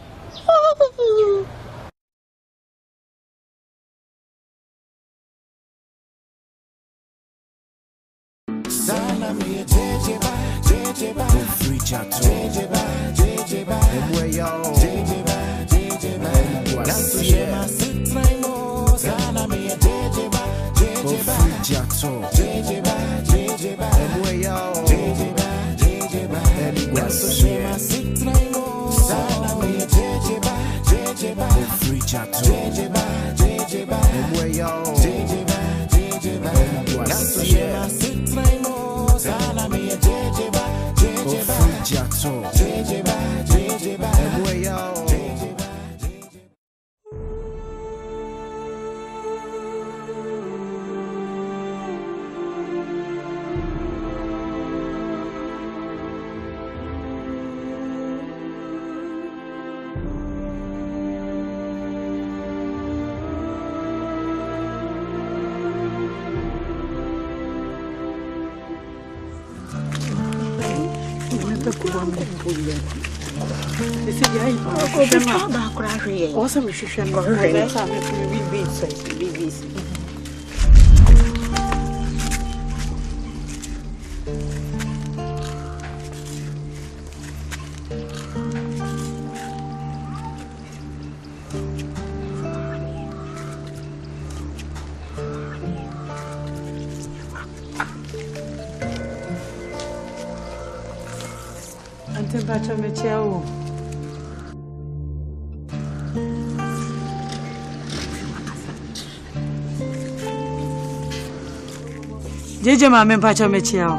Jeje mame mpacho mechiao.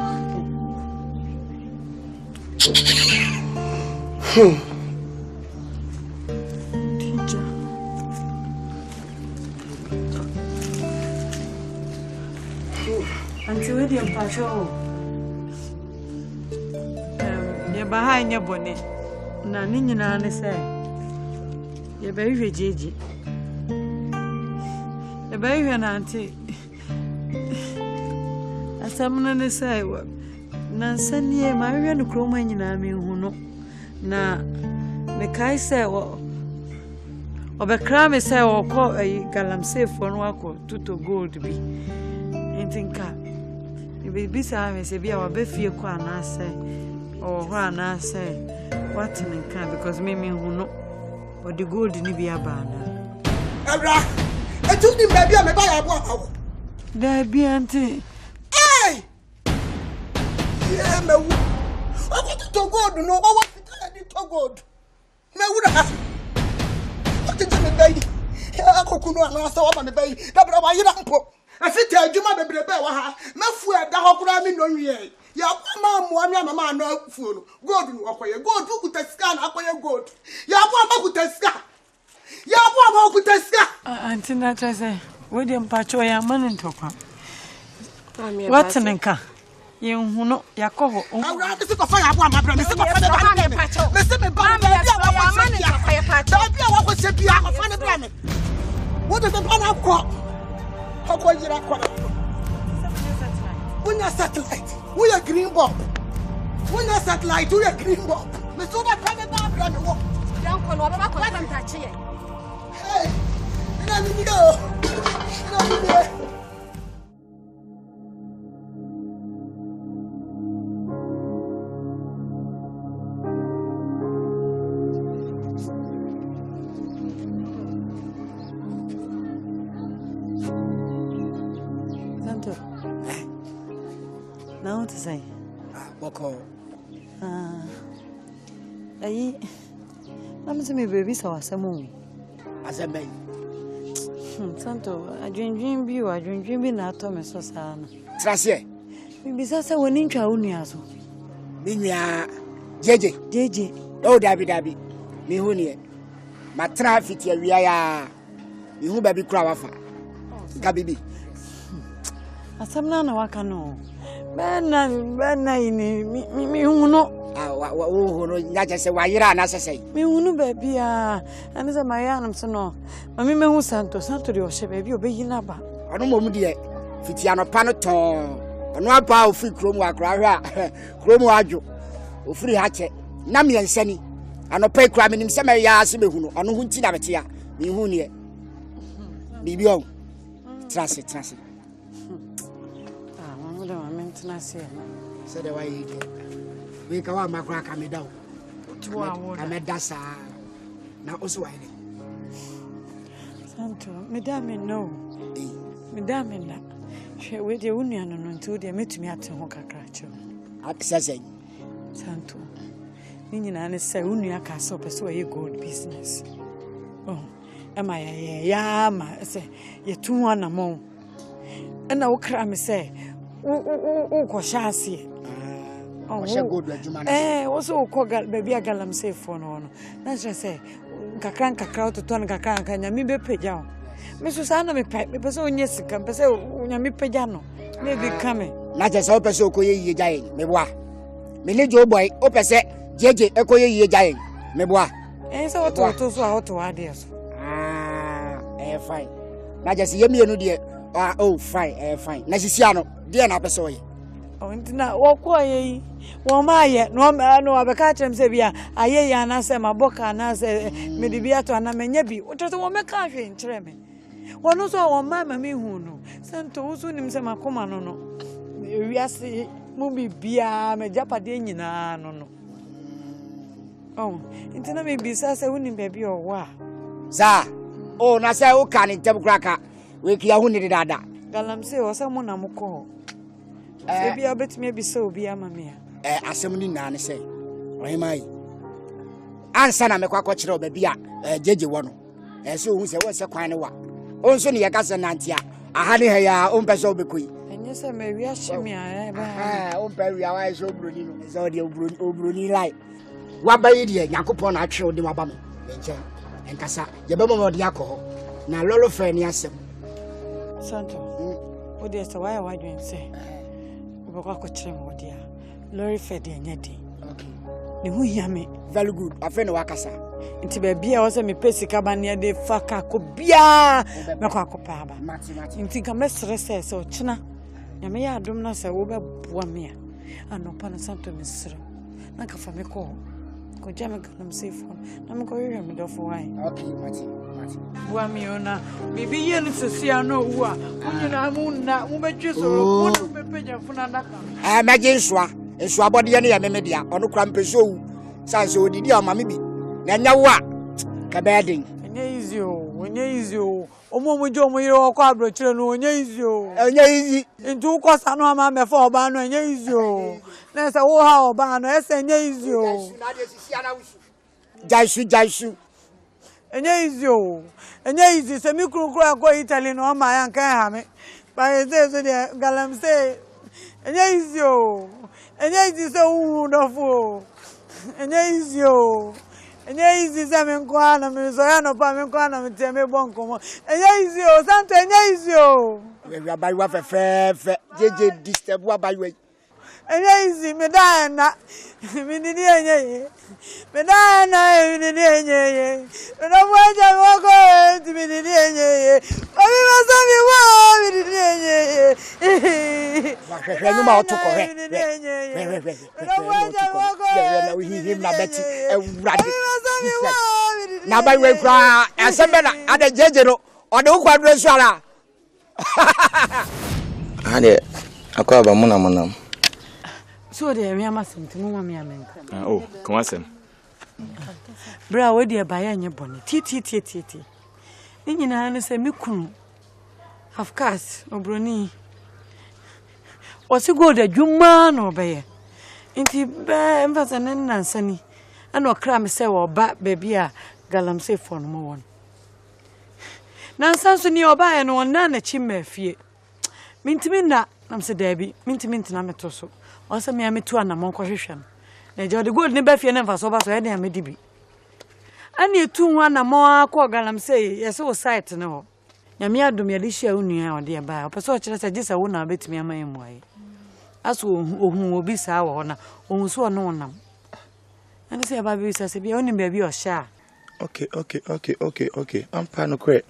Tija. Anti wedi mpacho. Ye bahai nye bone. Na ni nyina ne se. Ye ba hwe jeje. Ye ba hwe na anti. Asamuna ne sai na sanie ma hwe no kroma nyina me hu no na me kai sai obekra me sai okọ galamsey fo no akọ tuto gold bi entinka e bi sa me se bia wa be fie kọ anase o ho anase what in can because me hu no o the gold ni bi abana abra etu ni me bia me ba ya bo awo da bi anti yeah, me wu. I want to God, no. I want to God. Me wu na. What did me bay? I go kuno na so wa me bay. Da bra wa yira mpo. Afite adwuma bebrebe wa ha. Me fu e da hokura mi no wie. Ya ma mo ami mama no fu no. God no akoye. God ku tasika na akoye God. Ya bo ma ku tasika. Ya bo ma ku tasika. Auntie na tse. We dey mpacho ya manu ntokwa. What nenka? Yehuno yakoho. Awra me se ko fa ya bo amabra me se ko fa de ba me se me ba me bia wa ko se bia. Da bia wa ko se bia ko fa ne bra me. What the ban akọ. Akọ yira akọ. Unya satellite. Unya green bulb. Unya satellite unya green bulb. Me so da fa ne ba bra me wo. Dan ko no ba ko ta che ye. Hey. Ina mi do. Ina mi do. Now what to say? Boko. Ayi. I'm saying baby so asemu. Asemu. Santo, adwendwen bi na ato me so saa na. Trasie. Bibi sasa woni ntwa wo nua so. Me nua jeje. Oh dabi. Me hu ne. Ma traffic ya wia ya. Me hu ba bi kura wafa. Ga bibi. Asam na waka no. Bana ini mi hu no. wo no nya je se wa yira na sesei me hunu baby a ane se ma ya nam se no mami me hu santo de o hye baby obeyi na ba ono mom de fiti anopa no ton ono apa ofi krom wa kra hwa krom adwo ofiri ha che na me nsani anopa ikra me nim se me ya ase behunu ono hu nti na bete ya me hu ne bibi o trase mama de mama ntinase se de wa yi de we ka wa makra ka me dawo amedasa na oso wa ile santo medame no medame na hwe we de unu anu no nti de metumi ate ho kakra che aksase santo ni nyina ne se unu aka so pe so ye gold business oh ama ya ma se ye tu ho na mo na wo kra me se wo ko shase also kogal baby agalam say for no na say kakra to no kakra kanya mi be pagya me so sa na me pese onye sika pese onya mi pagya no na bi kame na je say pese okoye yiye jaye me boa me le jo boy o pese jeje ekoye yiye jaye me boa so to so a to ade so fine na je say yemi enu de fine fine na sisia no de na pese oye ntina wokọ ye wo ma ye no abeka chem se bia aye ya na se maboka na se mede bia to na menya bi wototo wo meka hwe nkyere me wono so wo ma me hu no santo wusu nim se makoma no wiase mu bibia me japade nyina no ntina me bisa se woni baby owa za na se wo kan ntem kraka we kia hu ni dada galamse wo se mu na mukọ Ebi abetime bi se obi amamia. Asem ni na ne se. Ohimai. Ansa na mekwa kire oba bia jeje wo no. Se ohun se wo se kwan ne wa. Onso ne yekasa nantia. Aha ne ha ya ompese obekoi. Enye se ma wi ahye a ba. Ompa wi awa so obroni no. Se o de obroni lai. Wa ba yi de Yakobon na atwe o de waba me. Enche. Enkasa ye be mo de akọ. Na lolo fe ni asem. Santo. O de se wa ya wadwen se. Ko chemo dia lorry fed enyedi okay ne hu yame very good afa na wakasa nti ba bia wo se me pesika ba ne de faka ko bia me ko akopa ba mati nti ka mesre se o china nyame ya adom na se wo be boa me anopa na santo mesre na ka fa me ko jame ka nam safe na me ko yere me do for wine okay mati boa me ona bibi ye no sosia no wu a unyina mu na mu betwe so ko no pepeja funa ndaka meje nsua bode ye ne ya memedia ono kra mpeso wu sanse odidi o mame bi na nya wo a ka bedin onye easy o omo je omo yire okọ abrochire no onye easy ntu ko sanu ama mefa oba no onye easy o na se wo ha oba no ese onye easy o jaisu enye easy se mi kuru akọ Italy no ma ya nkan ha me ba eze so de galam se enye easy se wu do fu enye easy se me nko ana me so ya no pa me nko ana me te me bon komo enye easy o santo enye easy o we abayiwa fe jeje disturb abayiwa enye easy me da na me ni enye me da na me ni enye no waja woko ti me ni enye obi ma so mi wo me ni enye wa nyuma otuko he no waja woko na we him na beti ewurade na abayiwa kura asembe na ade jeje no ode wo kwadro so ara ade akwa ba munam so de me amasem ti mu mama amenka come on bra we de ba ya nye bone ti ni nyina no se mikunu of course obroni o si go de dwuma no be nti be mfasa nan nansani ana okra me se wo ba bebia galamse fo no mo won nansanso ni oba ye no na na chimafie mintimi na nam se dabi mintimi ntina meto so o se me ametu anamon kohwehwem na je o de gold ne ba fie na mfa so ba so ye na medibi ani etu hu anamon akọ galamse ye se wo site ne ho nyame adom ye de hia onua o de ba o pese o kire se gisa wo na betimi amaye muaye aso ohun obi sa wo na ohun so no nam And say about you say be only baby or sha. Okay. I'm pan correct.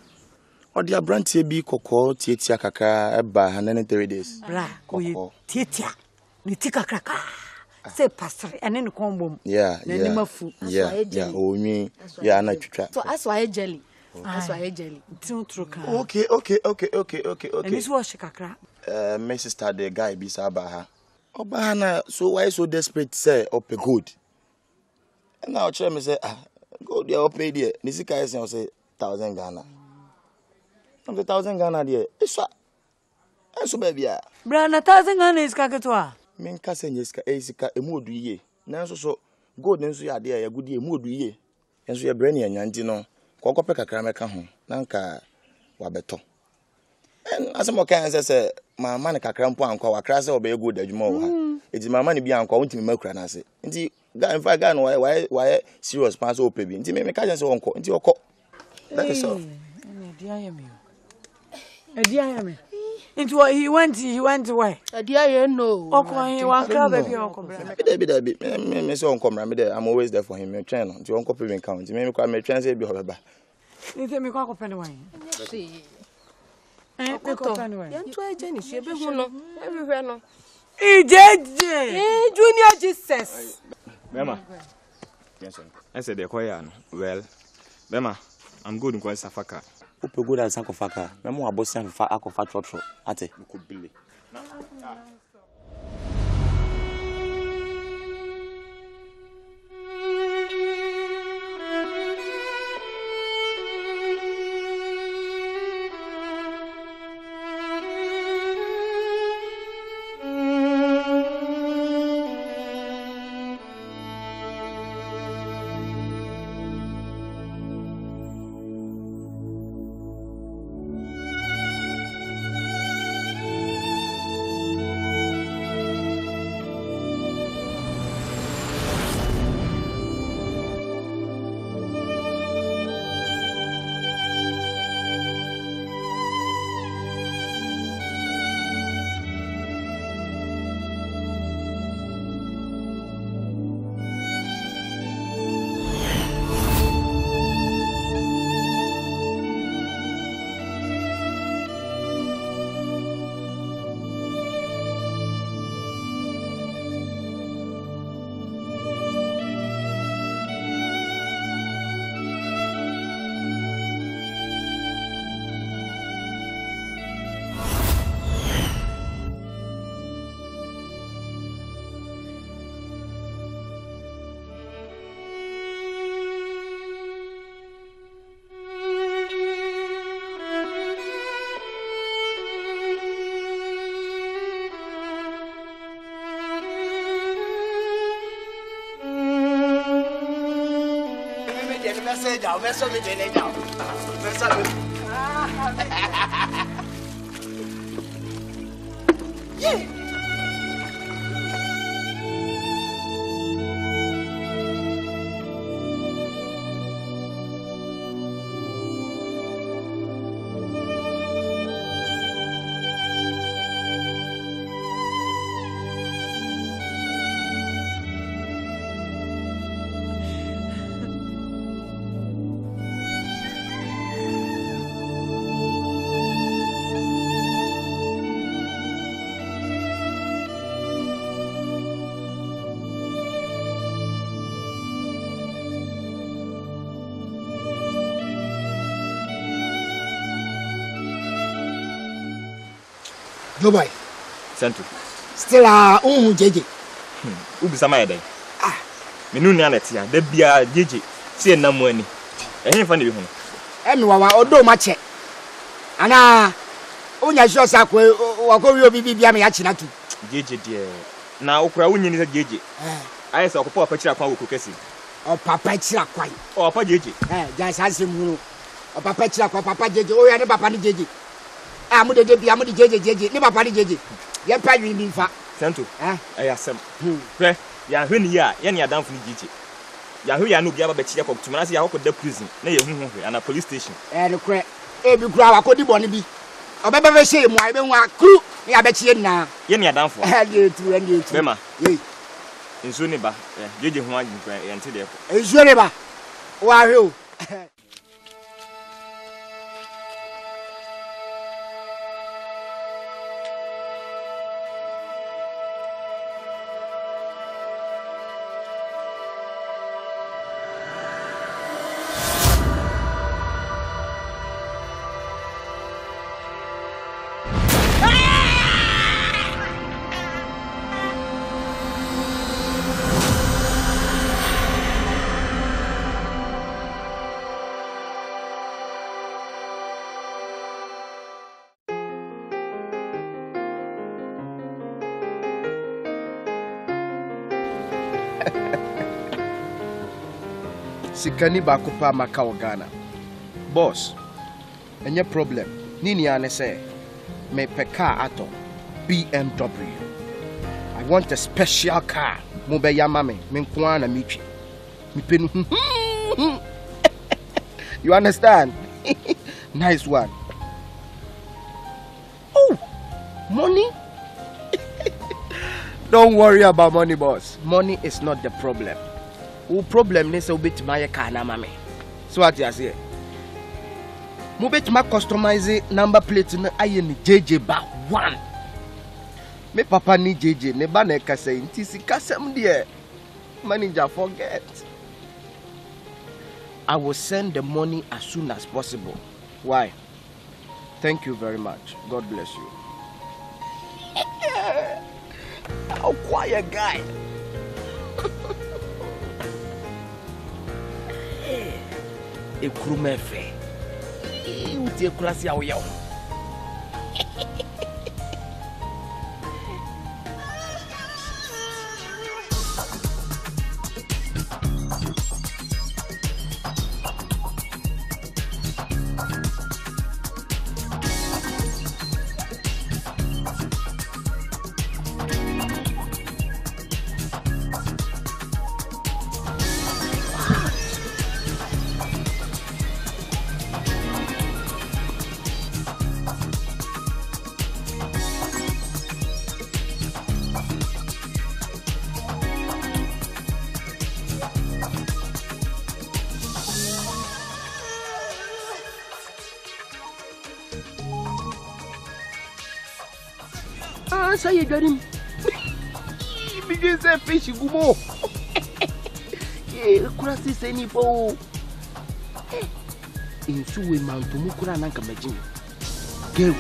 Or the branch be koko tietia kakra eba 103 days. Bra, ko tietia. Ni tika kraka. Say pastor and then combo. Yeah. Oh me. Yeah, na twitwa. So as why jelly. That's why jelly. Okay. And this was kakra. My sister the guy be sabaha. Obana, so why so desperate say up a good? And now tell me say go there up pay there. Nisika is say 1,000 Ghana. I'm the 1,000 Ghana there. It's what? And so baby ya. Bra na 1,000 Ghana is kaketwa. Men ka say nyeska esika emodu ye. Na so gold nso ya there ya good ye emodu ye. Enso ya brand ya nyanti no. Kokope kakra meka ho. Na nka wabeto. And as mo kan say my man kakra mpo anko wakra say obey good adwuma wo ha. Enti my man bi anko wontimi makura na se. Enti guy in fact guy no why serious pass o pebi. Enti me ka say wonko. Enti okọ. That is all. Into what he went where? No. Okay, he want club baby uncle. Me say uncle me there. I'm always there for him. Me train on. Ti uncle pay count. Me kwa me train say bi hobeba. Ni te me kwa ko pen wine. Me ko pen wine. Yan to agent she be hu no. Everywhere no. JJ. Junior Jesus. Bema. Yes sir. I said the choir no. Well, Bema, I'm good in kwa Safaka. Upe good at Sakofaka. Memo abosi amfa akofa trotro. Ate. Mukubile. Dubai. Santu. Still JJ. Ubi sama yeden. Menu ni anetia. Da bia JJ. Sie na mu ani. Ehin fa ne bi hu. Emi wawa odo ma che. Ana onya sure sa ko wako wi obi bia me ya chi na tu. JJ de. Na okura wonyi ni JJ. Ayi sa okopa pa kira kwa wo kokesi. O papa kira kwa. O papa JJ. Ja sa se mu. O papa kira kwa papa JJ. O ya ne papa ni JJ. Amu de bia amu de JJ. Ni papa ni JJ. Ye pa wi ni fa. Santo. Ayasem. Hwe, ya hwe ni ya, ye ni adamfo ni JJ. Ya hwe ya no bia ba bechi yakọ tumana se ya kokọ da prison. Na ye hu ana police station. No kre. E bi kura wa kodi boni bi. Obeba be hye mu ai be hu akru ya bechi na. Ye ni adamfo. Ye tu. Bema. Ye. Nsu ne ba. Jeje ho agin kwa yente de ko. Nsu ne ba. Wa hwe o. Sikani bakupa makao Ghana. Boss, any problem? Nini ane say, me peka ato BMW. I want a special car. Mube ya mame, menkwana michi. Mipenu. You understand? Nice one. Oh, money? Don't worry about money, boss. Money is not the problem. The problem is a bit my car na mame. So what you say? Mo bit ma customize number plate na ayen JJ ba 1. Me papa ni JJ ne ba na ka say nti sika sem de manager forget. I will send the money as soon as possible. Why? Thank you very much. God bless you. How quiet guy. E krumefe. U te krasi ao yao. Say again. Because a fish gumo. Eh, kurasi seni po. Insuwe mantu mukura nanka majini. Gewu.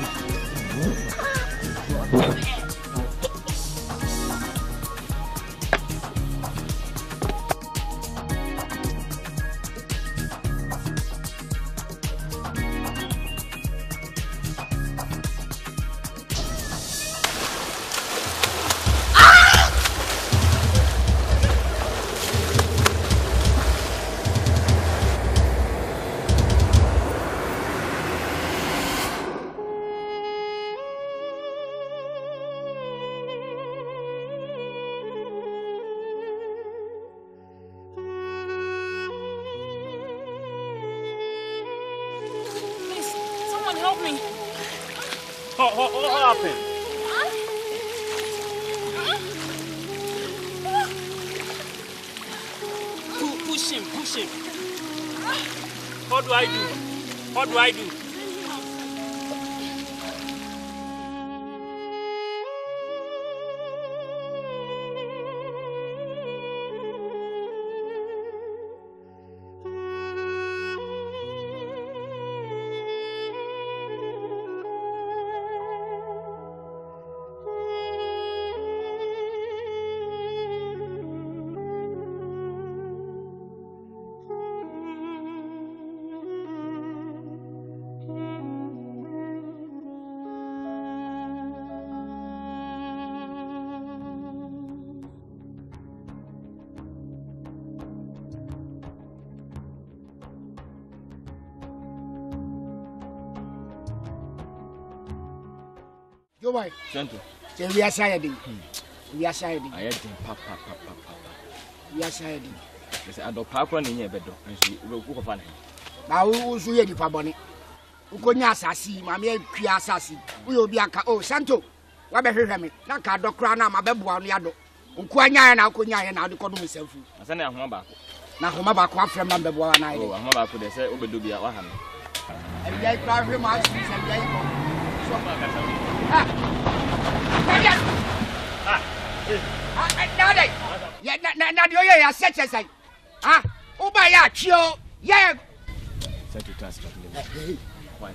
Help me. What happened? Push him, push him. What do I do? What do I do? Go boy. Gentle. Say we are side. We are side. I had papa. We are side. Say I do park ni nye bedo. Nso we ku kofa na. Na wo so ye nipa bone. Ukonya asasi, ma me atwa asasi. Wo ye obi aka, oh Santo. Wa be hwehwe me. Na ka do kra na ma beboa no yado. Nkwanya na akonya na de kodo msefu. Asa na ahoma ba. Na ahoma ba ko afrem na mbebo na ide. Oh, ahoma ba ko de se obedo bia wa ha no. Eya ikra hwe ma asu se bia iko. So ma ka ta. Nade. Ya na de oye ya seche sai. Ah, uba ya chio. Ye. Set it as. Why?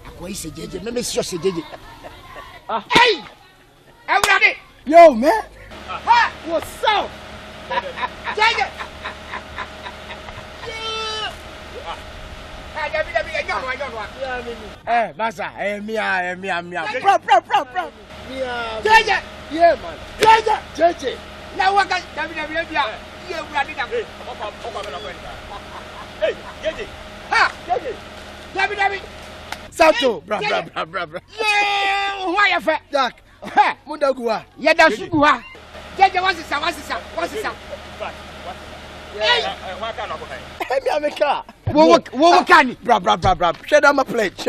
Akoyi se jeje, me sio se jeje. Hey! Everybody. Yo, man. Ha! What's up? Jeje. Masa, mia. Pro. Jeje. Yeah, man. Jeje. Na waka WWE bia. Ye wurade da. Hey, Jeje. Ha! Jeje. WWE. Sato, bra. Yeah, why you fe? Jack. Ha, mundagua. Ye da suguwa. Jeje wasisa. Hey, me ameka. Wo kani. Bra. Share my plate.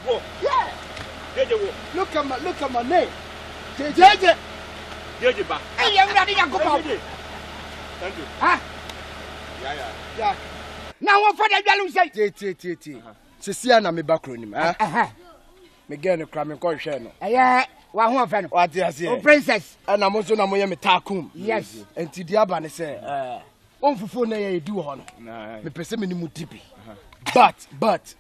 Wo. Yeah. Jeje wo. Look at my name. Jeje ba. Hey, you wurade Yakob. Thank you. Ha? Yeah. Jack. Na wo fa da dwalu sei. Tie. Sisia na me bakronim, me get no kra me ko hwe no. Wa ho fa no. What you say? O princess. Na mo so na mo ye me takum. Yes. Enti di aba ne se onfufo na ye di ho no. Me pese me ni mu dibi. But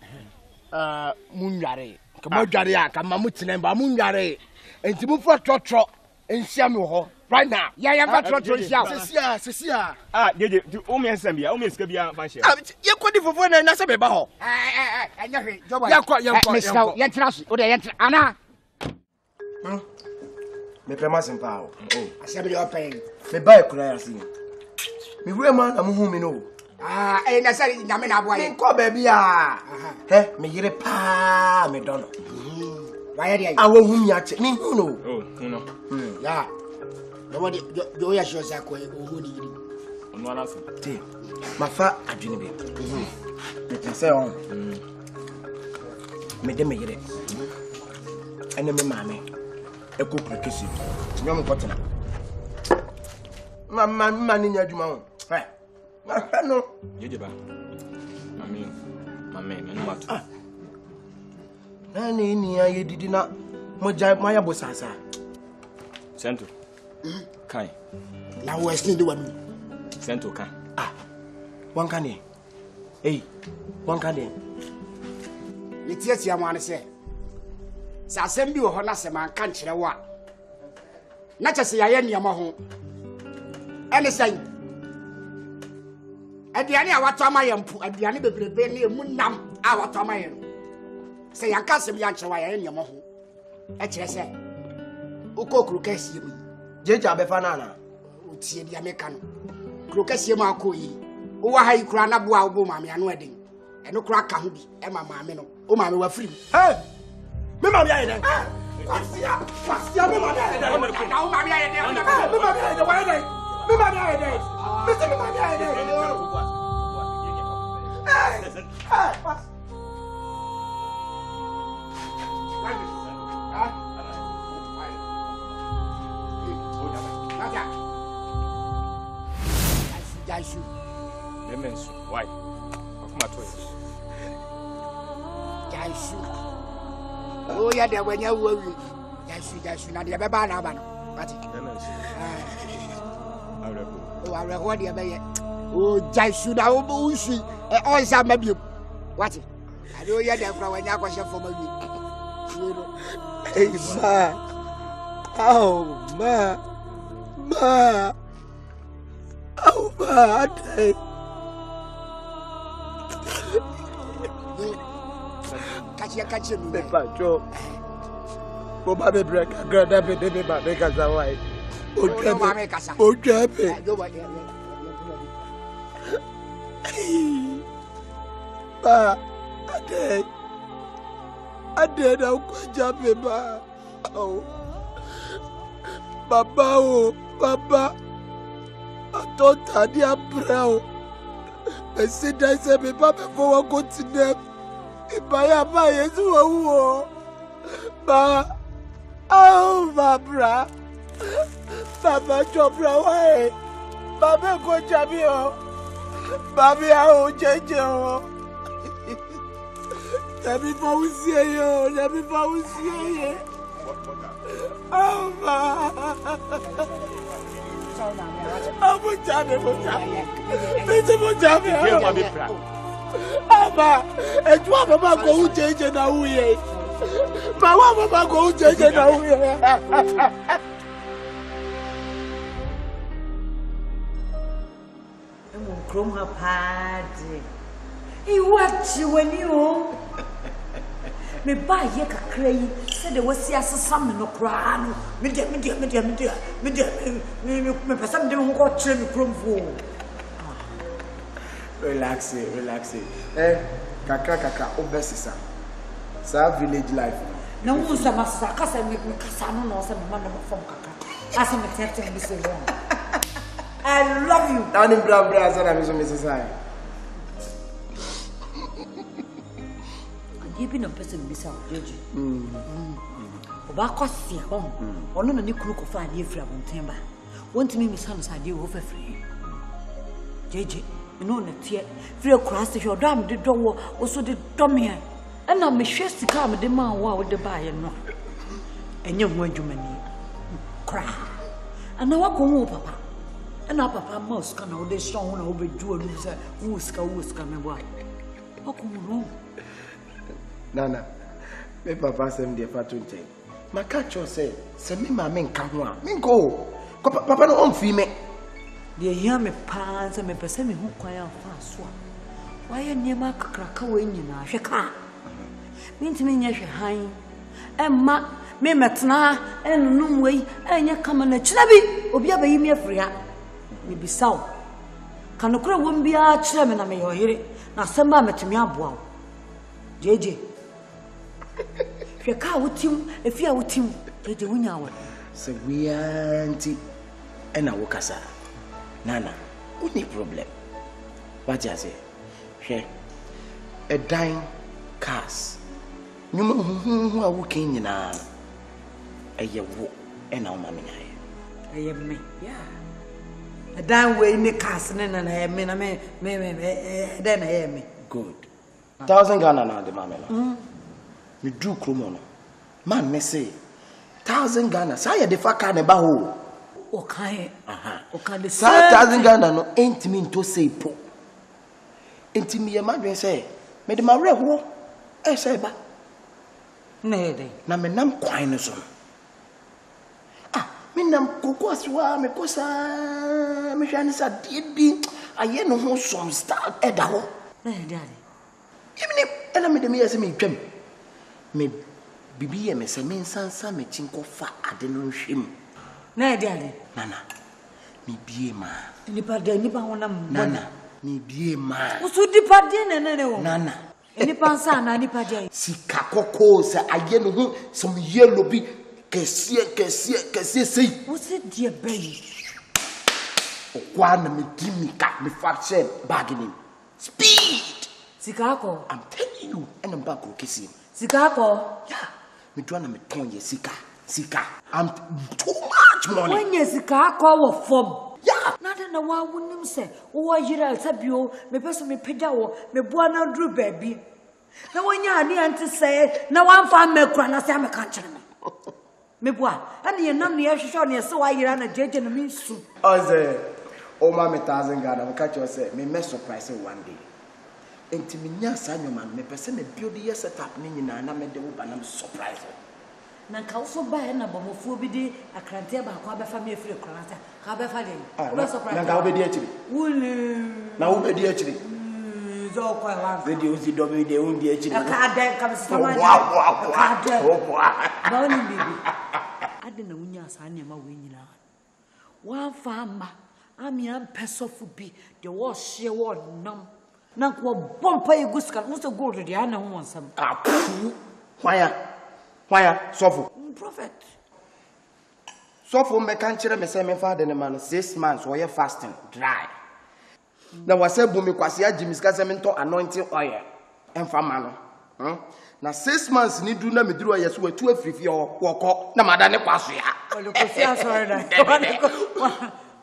munware. Ka mo dware a ka ma mutine ba munware. Enti mu fo trotro enhia me ho right now. Yeah, fa trotro enhia. Sisia. Jeje, o me nsam bia, o me ska bia fa hye. Ye kwadi fofo na se me ba ho. Anya hwe, jobo. Yakwa. Ye ntra so, o de ye ntra. Ana. Me prema simpa o. Asebe de open. Me buy kura ya si. Me wure man na mo hu me no. Na say nyame na abo aye. Me ko ba bia. Me yire pa me dono. Why dey? Awo hu mi ache. Me hu no. Oh, no. Yeah. Nobody do ya sure say ko o hu ni yiri. Onu ala so. Ti. Mafa adwene be. Me tin say on. Me de me yire. Ene me mame. Eko prekesi. Nyom kotena. Mama ni nya djuma ho. No. Jeje ba. Mame, me no mato. Na ni aye didi na moja maya bosasa. Sento. Kai. Na wo estin de wanu. Sento kan. Wankane. Hey, wankane. Yetia mo ane se. Sa asem bi wo ho na se man kan kire wo a. Na chese ya ye niam ho. Ene sai. Aduane a wato amayempu, aduane bebrebe ne emu nam a wato amayem. Se yanka asem ya nchewa ya ye niam ho. E kire se. Ukokuru kasie mu. Jeje abefa na na. Otie dia meka no. Kuru kasie mu akoyi. Wo wa hayi kura na bo a wo maame anu eden. Eno kura ka ho bi e ma maame no. O maame wa firi. Hey! Me maame aye den. Kwasia me maame aye den. Na o maame aye den. Me maame aye den. Why den? Me maame aye den. Me say me maame aye den. Hey! Jaisu. Lemensu. Why? Akuma to. Jaisu. Oh ya de wanya wo. Jaisu na de be ba na ba no. Pati. Lemensu. Oh areho de be ye. Oh Jaisu na wo bu nsi. On sa mabiem. What? Ade o ya de fra wanya kwahye fo mawi. Hey ma. Oh ma. Oh ma. Kachi me pacho. Ko ba be break agrada be de ba be kaza wai. O jabe. Ba ade na ko jabe ba. Oh. Baba. Atonta di abrao. Esida se be ba be fo wa go ti dem. Ibaya ba Yesu wo. Ba. Oh, Barbara. Baba chopra why? Baba go chabio. Babi a o jeje o. Let me see you. Let me see you. Oh, me buy ye kakra yi said the wasi asesam no kra no me person dem ho ko kire me kromfo. Relax. Kakra obesisa. Sa village life. Na wo sa masa kasa me kasa no say mama no from kakra. Asa me tete me say long. I love you. Down in bra say na me so me say. Even a person bisa jeje. Oba kwasi ho. Ono na ne kuru ko fa de free abontemba. Won't me miss Hans ade wo free. Jeje, no na tie. Free cross the odo am de do wo so de do me. E na me hwe sika am de ma wo a wo de ba ye no. Enye ho adwumani. Kra. Ana wa ko wo papa. E na papa mouse kana wo de strong na wo be du olu say wo sika me boy. Akumuru. Nana, me papa send the fatunte. My catch you say me mama nka ho a. Me go. Papa no on fi me. De hear me pants me pese me hu kwan afa so. Why nyema kakraka we nyina hwe ka. Me ntimi nya hwe han. Emma me metna enunum we enya kama na kira bi obi abayi me afria. Me bisaw. Kanokura won bia kira me na me yohere. Na samba metimi aboa. Jeje. Hweka wotim efia wotim jeje wunya wa. Se wianti ena wokasa. Nana, any problem? What you say? Hwe a dying cars. Nyuma hu a wokin nyina. Eye wo ena wo mame nyae. Eye me. Yeah. A dying way in the cars na me na me then eye me. Good. 1,000 Ghana na de mame no. Me do kromo no. Man me say 1,000 Ghana. Say ya de fa ka ne ba ho. Okay. Okay. The 1,000 Ghana no ain't mean to say po. Ain't me ya madwen say me de mawre ho. E say ba. Na de. Na me nam kwan no so. Me nam kokoswa me kosa me hwane sa die bi aye no ho some start e da ho. Na de. Even ena me de me yesi me twam. Me bibi ye me se me nsansa me chinko fa ade no hwem. Na de ade. Nana. Me bie ma. Nipa honam. Nana. Me bie ma. Usu nipa de ne wo. Nana. Nipa nsa na nipa de. Sika kokko se aye no ho some yellow bi kese sei. Usu de bayi. Okwa na me dimika me faction bargaining. Speed. Sikako. I'm telling you, and I'm back kesi. Sikako. Yeah. Me do na me ton ye sika. I'm too much money. When ye sikako wo form. Yeah. Nada na wa wonim se wo yira sabio me peso me peda wo me boa na dru baby. Na wonya ani ante se na wan fa me kura na se me ka kire me. Me boa. Ani ye nam ne ye hwehwe ne se wa yira na jeje na me su. Oze o ma me 1,000 Ghana me catch you say me surprise one day. Enti me nya sa nyoma me pese me build ye setup ni nyina na me de wo ba na surprise. Na ka so ba na bomofuo bi di akrante ba kwa be fa me afiri kranata ka be fa de wo surprise na ka wo be di akiri wule na wo be di akiri zo kwa wa video zi do be de wo di akiri ka de ka se ma ka de ba ni bibi ade na wunya sa na ma we nyina wa fa ma ami am pesofu bi de wo hye wo nam na ko bompa eguska no so gold de ana ho nsam Why, Sofo? Prophet. Sofo me kan kire me say me father ne man 6 months or fasting dry. Na wase bumi kwase agimi ska say me to anointing oil emfa ma no. Na 6 months ni du na me duru oil so atu afirifi woko na madane kwaso ya.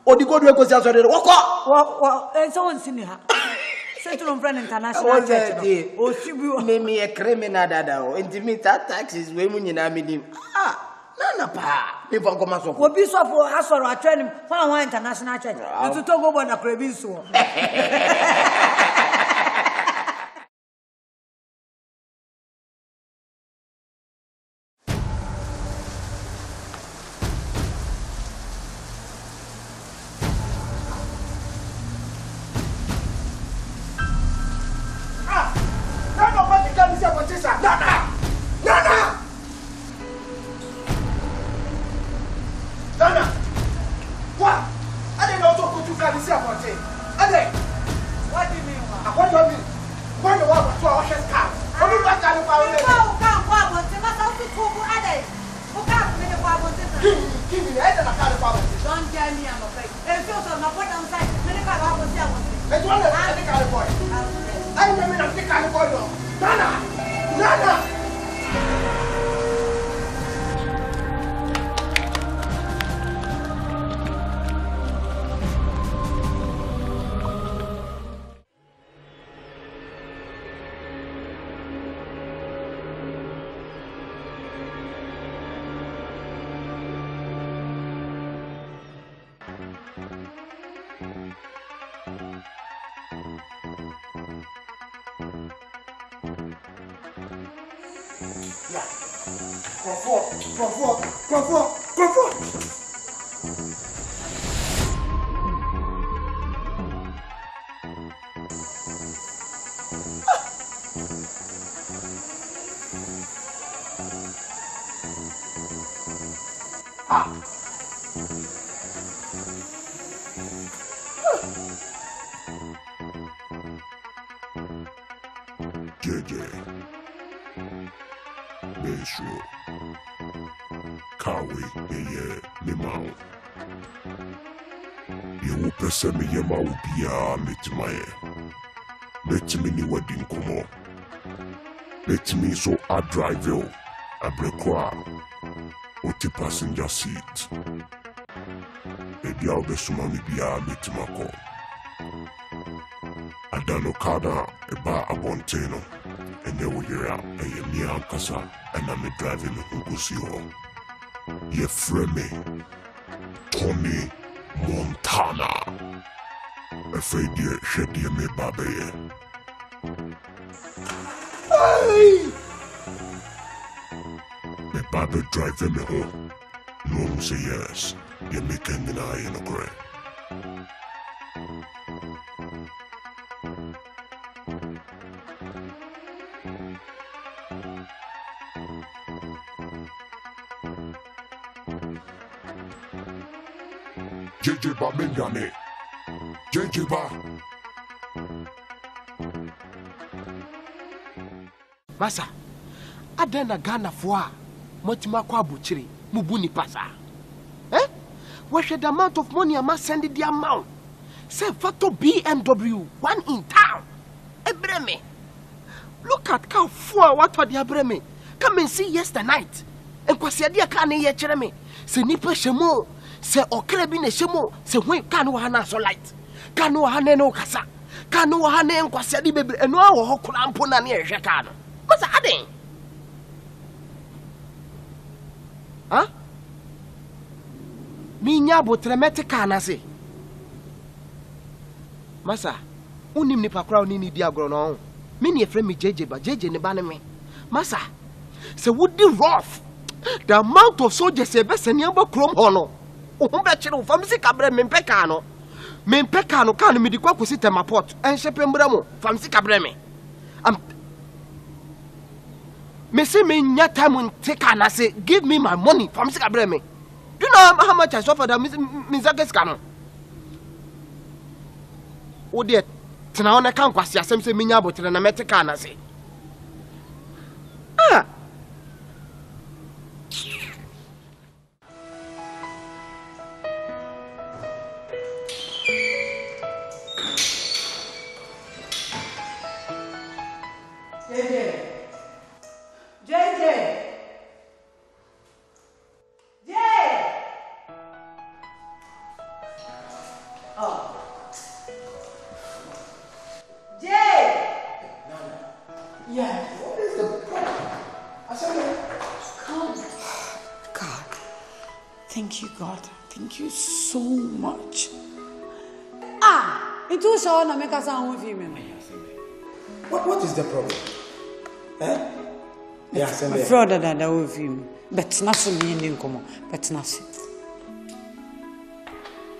Odi go do kosi asore woko so won sini ha Central Friend International Church o sibu me a criminal dada o intimate taxes we mu nyina menim nana pa me fa nkoma so obi so for asoro atwanim fa one International Church to go border krabi so Semi yema ubia metmae. Let me ni wedding komo. Let me so I drive you. I break Oti passenger seat. Ebi aube sumami bia metmako. Adano kada eba abonteno. Enye uyera eye mi ankasa. And I'm driving Ugusio. Ye freme. Tony Montana. Efedie shedie me babe. Me babe drive me home. No say yes. You make an eye in a gray. JJ ba mendane. JJ ba. Masa, adana Ghana foa. Motima kwa buchiri. Mubuni pasa. Where's the amount of money I must send the amount? Say Fato BMW, one in town. Ebreme. Look at how four what are the Ebreme. Come and see yesterday night. And kwasiadia kane ye chereme. Se nipa shemo. Se okrebi ne shemo. Se when kanu hana so light. Kanu hane no kasa. Kanu hane nkwasiadi bebre. Eno awo hokura mpo na ne ehwe kanu. Masa aden. Huh? Minya botremete kana se. Masa, unim ni pakra oni ni di agro no. Me ni efre mi JJ ba JJ ne ba ne me. Masa, se would rough. The amount of soldiers e be sene amba krom ho no. Wo be kire wo fam sika bre me mpeka no. Me mpeka no kan me di kwa kosi temaport. Enhyepe mbra mo fam sika bre me. Me say me nya time un take and I say give me my money fam sika bre me. Do you know how much I suffer that Mizake scam? Oh, dear, Tana can't quasi asem se minya but na metekana say. Ah, JJ. Thank you, God. Thank you so much. Ah, it was all na make us sound with him. What is the problem? Eh? Yes, I'm afraid that I will with him. But nothing in come. But nothing.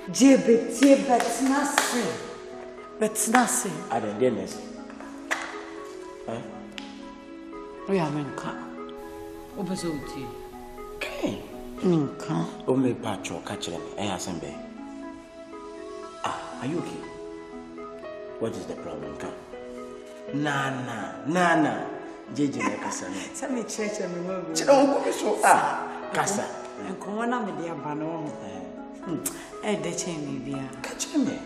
But nothing. But nothing. I don't get this. Eh? We are men car. Obazoti. Okay. Minka. O me pacho catch them. Eh, Asembe. Ah, are you okay? What is the problem, Ka? Nana. JJ na kasa no. Say me church me mo. Oh, go so. Ah, kasa. Enko na me dia ba no. De chen me bia. Catch me.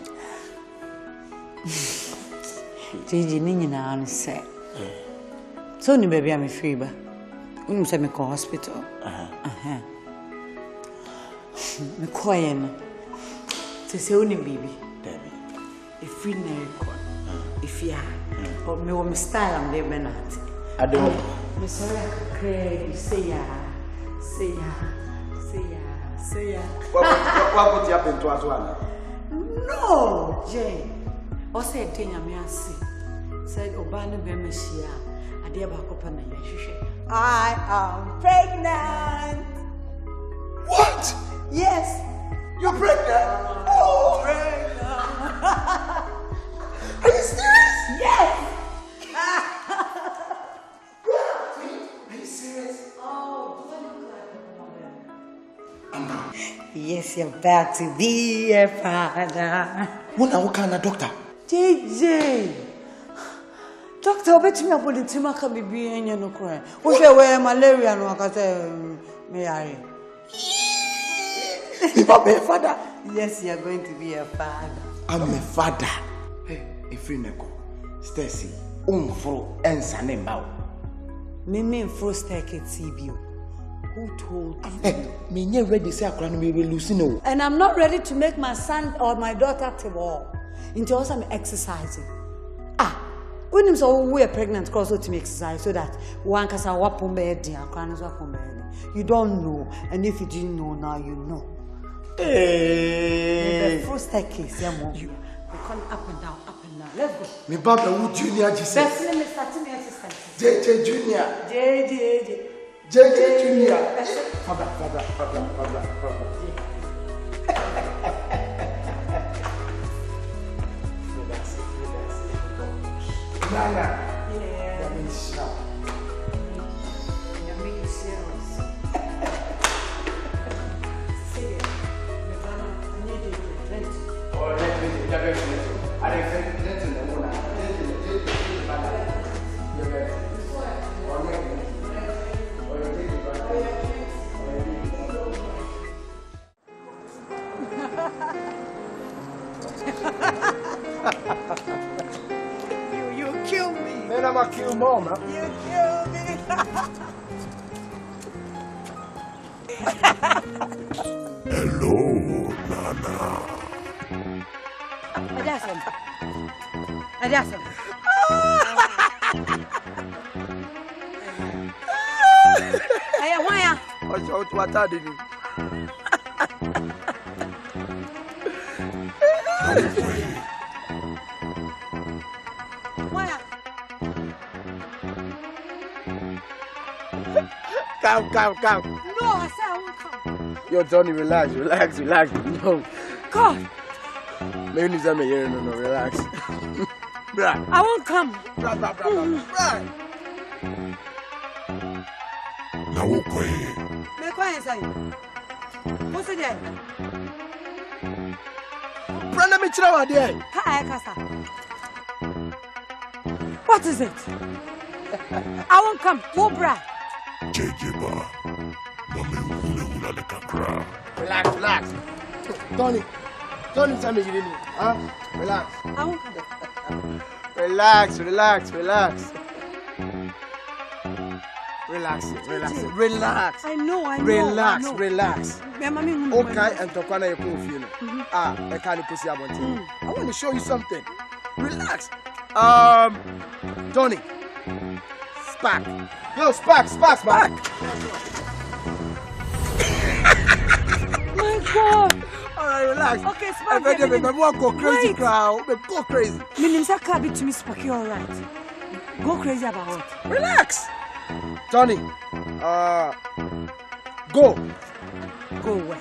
JJ ni nyina an say. So ni baby am free ba. Unum say me ko hospital. Me ko yen. Say uni baby. Baby. If free na ko. If ya. Or me wo me style am dey benat. I don't. Me sorry crazy say ya. What put you up into as well? No, Jay. O say tenya me ase. Said oba no be machia. Ade ba ko pa na ya hwehwe. I am pregnant. What? Yes. You're pregnant? Oh, pregnant. Are you serious? Yes. Are you serious? Oh, do I look like a mother? Yes, you're about to be a father. What kind of doctor? JJ. Doctor, bet me about the Timaka baby and you no cry. Who shall wear malaria no akase me are. You are a father? Yes, you're going to be a father. I'm a father. Hey, if you neko. Stacy, umfro ensane mao. Me first take it CBO. Who told you? Hey, me nye ready say akra no me lose no. And I'm not ready to make my son or my daughter to war. Into also I'm exercising. When I'm so we are pregnant, cause to make exercise so that one can say wapon bed, you don't know, and if you didn't know now, you know. Hey. The first staircase, you come up and down. Let's go. Me Baba who Junior Jesus. Best name is starting exercise. JJ Junior. JJ Junior. Father. Nana. Yeah. That means shout. That means serious. See it. I need you to rent. Oh, rent. I didn't rent in the morning. You kill me. Man, I'm gonna kill mom. You kill me. Hello, Nana. Adjusted. Hey, why? What are you? Come. No, I said I won't come. Yo, Tony, relax. No. God. Maybe you me here. No, relax. Bruh. I won't come. Bruh. Now we're playing. Me quiet inside. What's it there? Brother, me chira there. Hi, Kasa. What is it? I won't come. Bra. JJ Ba. Mami hula de kakra. Relax. Tony, tell me you didn't. Huh? Relax. I won't come. Relax. I know. Relax. Okay, and Tokana you cool feel. I can't pussy about you. I want to show you something. Relax. Tony. Spark. Yo, Spark. Alright, relax. Okay, I bet you go crazy crowd. Go crazy. Meaning that car be to me spooky, alright. Go crazy about what? Relax. Tony, go. Go away.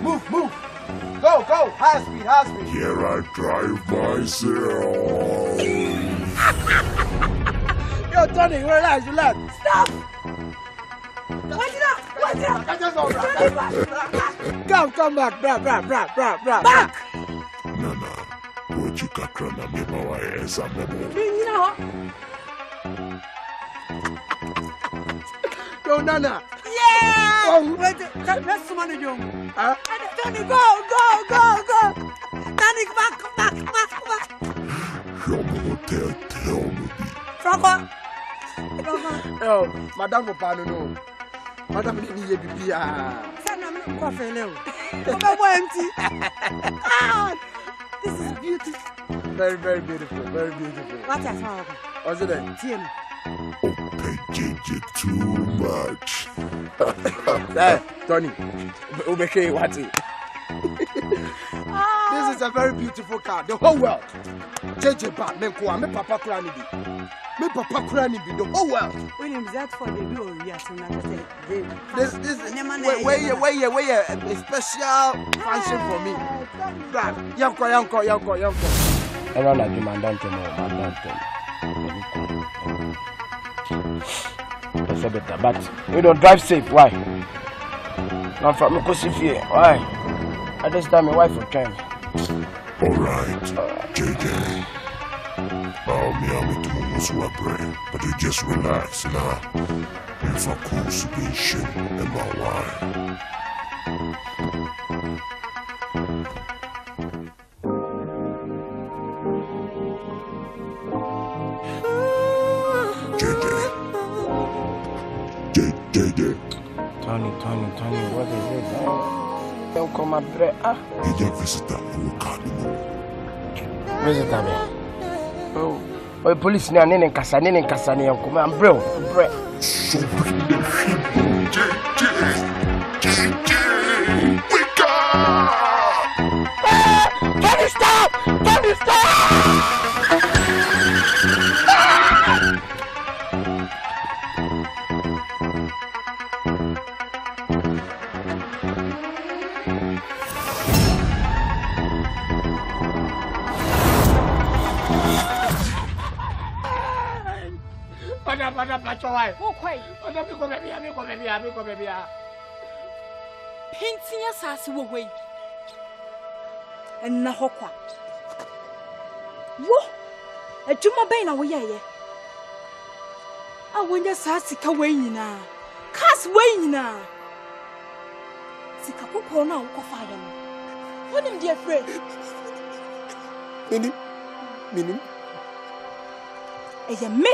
Move. Go. High speed. Here I drive myself. Yo, Tony, relax. Stop. What's it up? Come back, bra. Back. Nana, what you got run on me, my ass, I'm a Yo, Nana. Yeah. Oh, wait. Let's summon you. Huh? Tony, go. Tony, back. Show me hotel, tell me. Franco. Yo, Madame Popano, no. Madame didn't hear me. Empty. This is beautiful. Very, very beautiful. What is wrong? What's it then? TM. JJ too much. Hey, Tony. Okay, what's it? This is a very beautiful car. The whole world. JJ Bar, me Papa Kranibi. Me Papa Kranibi, the whole world. William, that's for the new reaction. This where a special function for me. Brad, yanko. Everyone like you, man, don't that's better, but you don't drive safe. Why? Not from me, cause why? At this time, my wife will come. Alright, JJ. I'm to brain, but you just relax now. If I could be shit in my wine. JJ. Tony, what is it? Don't come up there. He just visitor who can't move. Visitor me. Oh, police now, nene kasa, come on, bro. So bring the JJ, wake up! Tony, stop! Madam Pachoy. Okay. Madam, come here. Painting assassin away. And Nahokwa. Wo? A Juma Baina, we are. I went just ask away now. Cast way now. Sikapuko now, Kofire. What am dear friend? Minim. A me.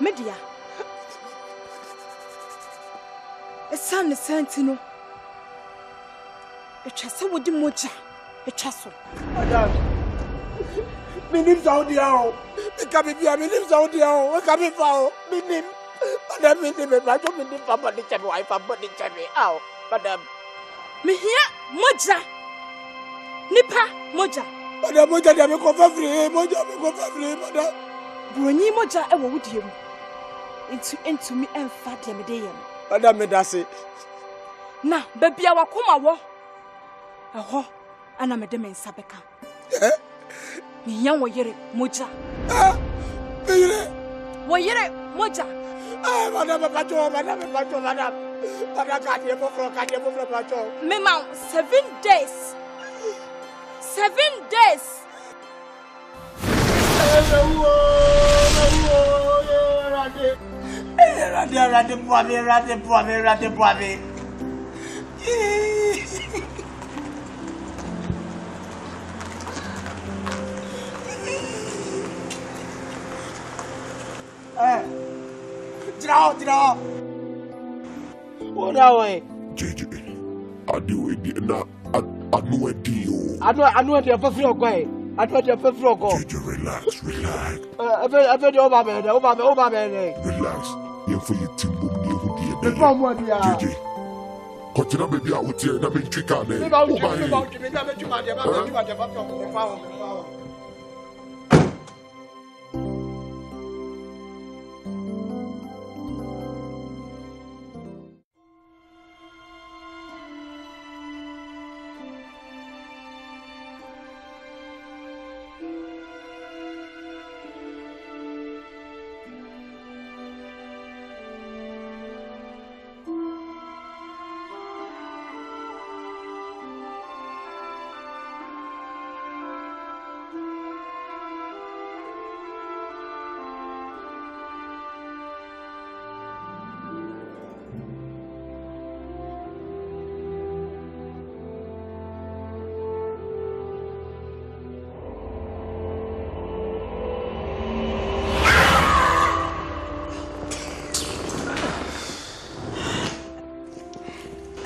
Media. A son is sentinel. A chasser with the mocha. A chasser. Madame. Minim Saudiao. The Cabibia, Minim Saudiao. What can be found? Minim. Madame, I don't mean Papa the Chabi, wife, Papa the Chabi. Ow, Madame. Me here, Moja. Nipa, Moja. Madame, Moja, they will cover free, Madame. Bruni Moja, I will with you. Into me and fat Yamidian. Madame Medasi. Na, baby, I will come a ho, and I'm a deme in Sabeka. Me young Wayere, Moja. Wayere, Moja. Madame Pacho. Me mount 7 days. 7 days. Rade, boave. Draw. What are we? JJ, I do it now. I know it, deal. I know it, you're for free. JJ, relax. I bet you over man. Relax. You're for your team. JJ, Kojina baby I would tell them in Tricane.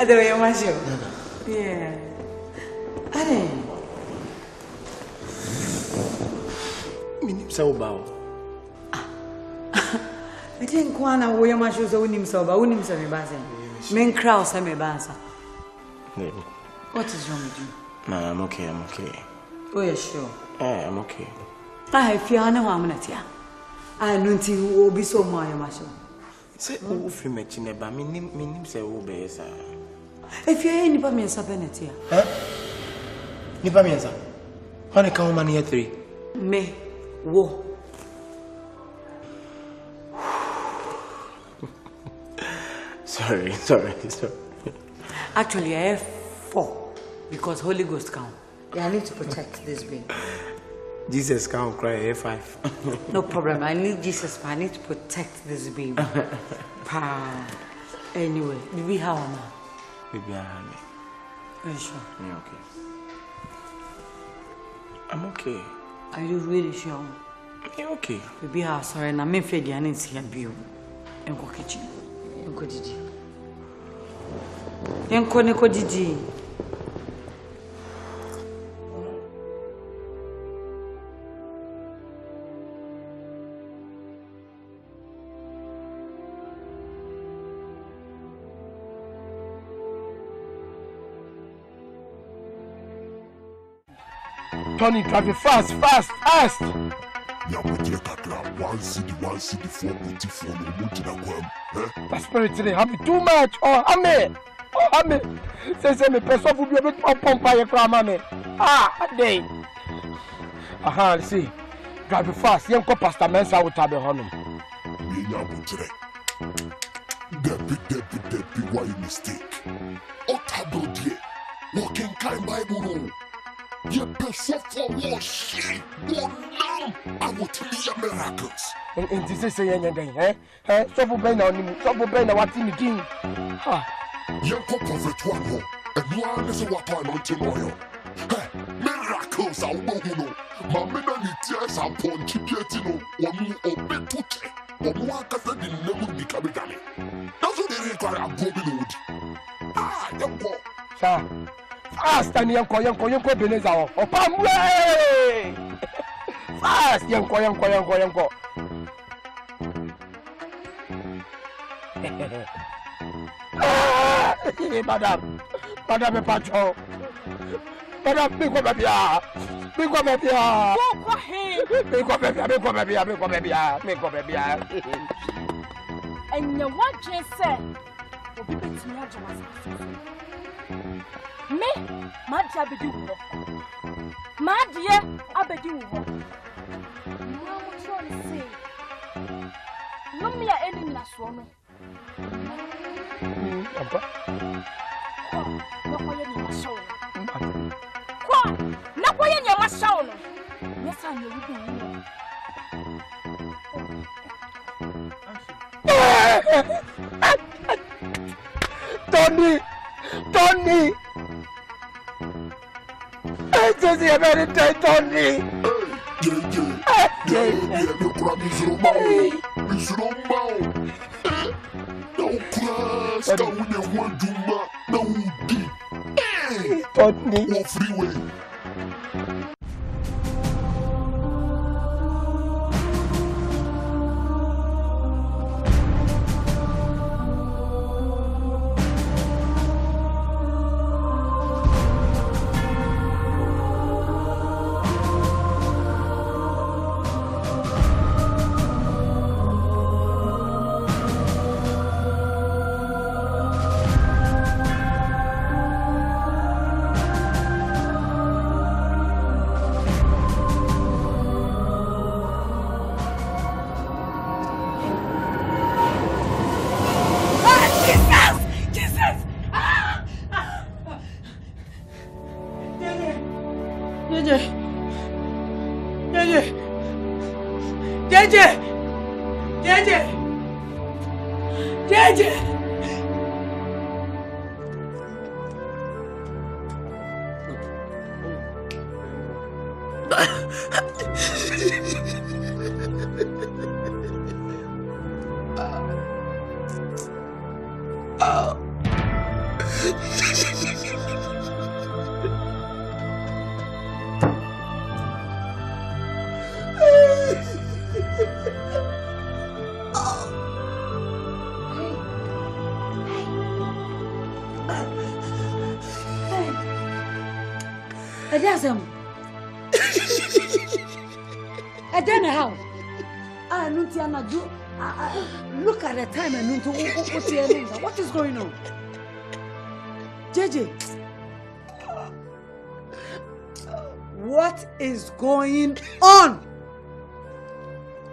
Ada yang masuk. Yeah. Ada. Minim sa ubao. Ada yang kuana wo yang masuk sa unim sa ubao, unim sa mebasa. Men crowd sa mebasa. What is wrong with you? Nah, I'm okay. Oh, yeah, sure. Yeah, I'm okay. I feel no amnesia. I don't think we will be so more masuk. Say who free me chineba, minim say who be sa. If you're any by me, Sabenetia. Huh? Nipa mienza. When I come man here 3. Me. Wo. Sorry. Actually, I have 4 because Holy Ghost count. Yeah, I need to protect this baby. Jesus can't cry, I have 5. No problem. I need Jesus, but I need to protect this baby. Anyway, baby, how am I? Baby, I'm Are you sure? Yeah, okay. I'm okay. Are you really sure? Yeah, okay. Baby, how sorry, and I'm afraid I didn't see a view. And go kitchen. And go Didi. And go Didi. Tony, drive fast. One city, 4 no The spirit today happy too much. Oh, Ame. Say me person will be a bit pump by your grandma. Day. Aha, see. Drive fast. Young Pastor Mensa out of the honor. Me now today. Debbie, why you mistake? Otabo dear. Walking kind Bible. You person for worship. I will tell you miracles. And this is a young day, eh? So for Ben on him, so for Ben, what's in the king? Young prophet one, and one is what I'm on tomorrow. Miracles are no. Mamma tears are born Chipietino, or me or Betute, or Waka didn't never be coming down. That's what they require a golden wood. Young boy. Sir, fast and young Beneza or Pamway. Fast, young ko. Madam, Pacho. Madam, big up, And you what you said will be between me. My dear, I beg you. No, me are ending last one. Yes, I know. Tony. I just hear very tight, Tony. Freeway. Look at the time and what is going on? JJ, what is going on?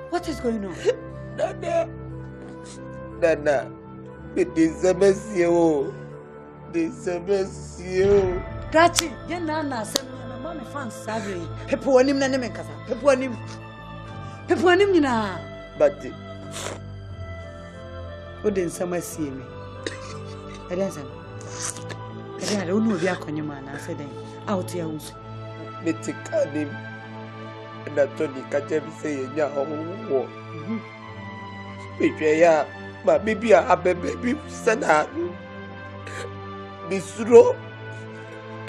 What is going on? Nana, this is Monsieur. Dachi, you Nana, mommy fans savvy. People him na name kasa. People him na. But who didn't some see me? I don't know if you are coming, man. I said, out here. Him. And I told you, catch him saying, yeah, oh, yeah, but maybe I have a baby, Sana. Miss Ro,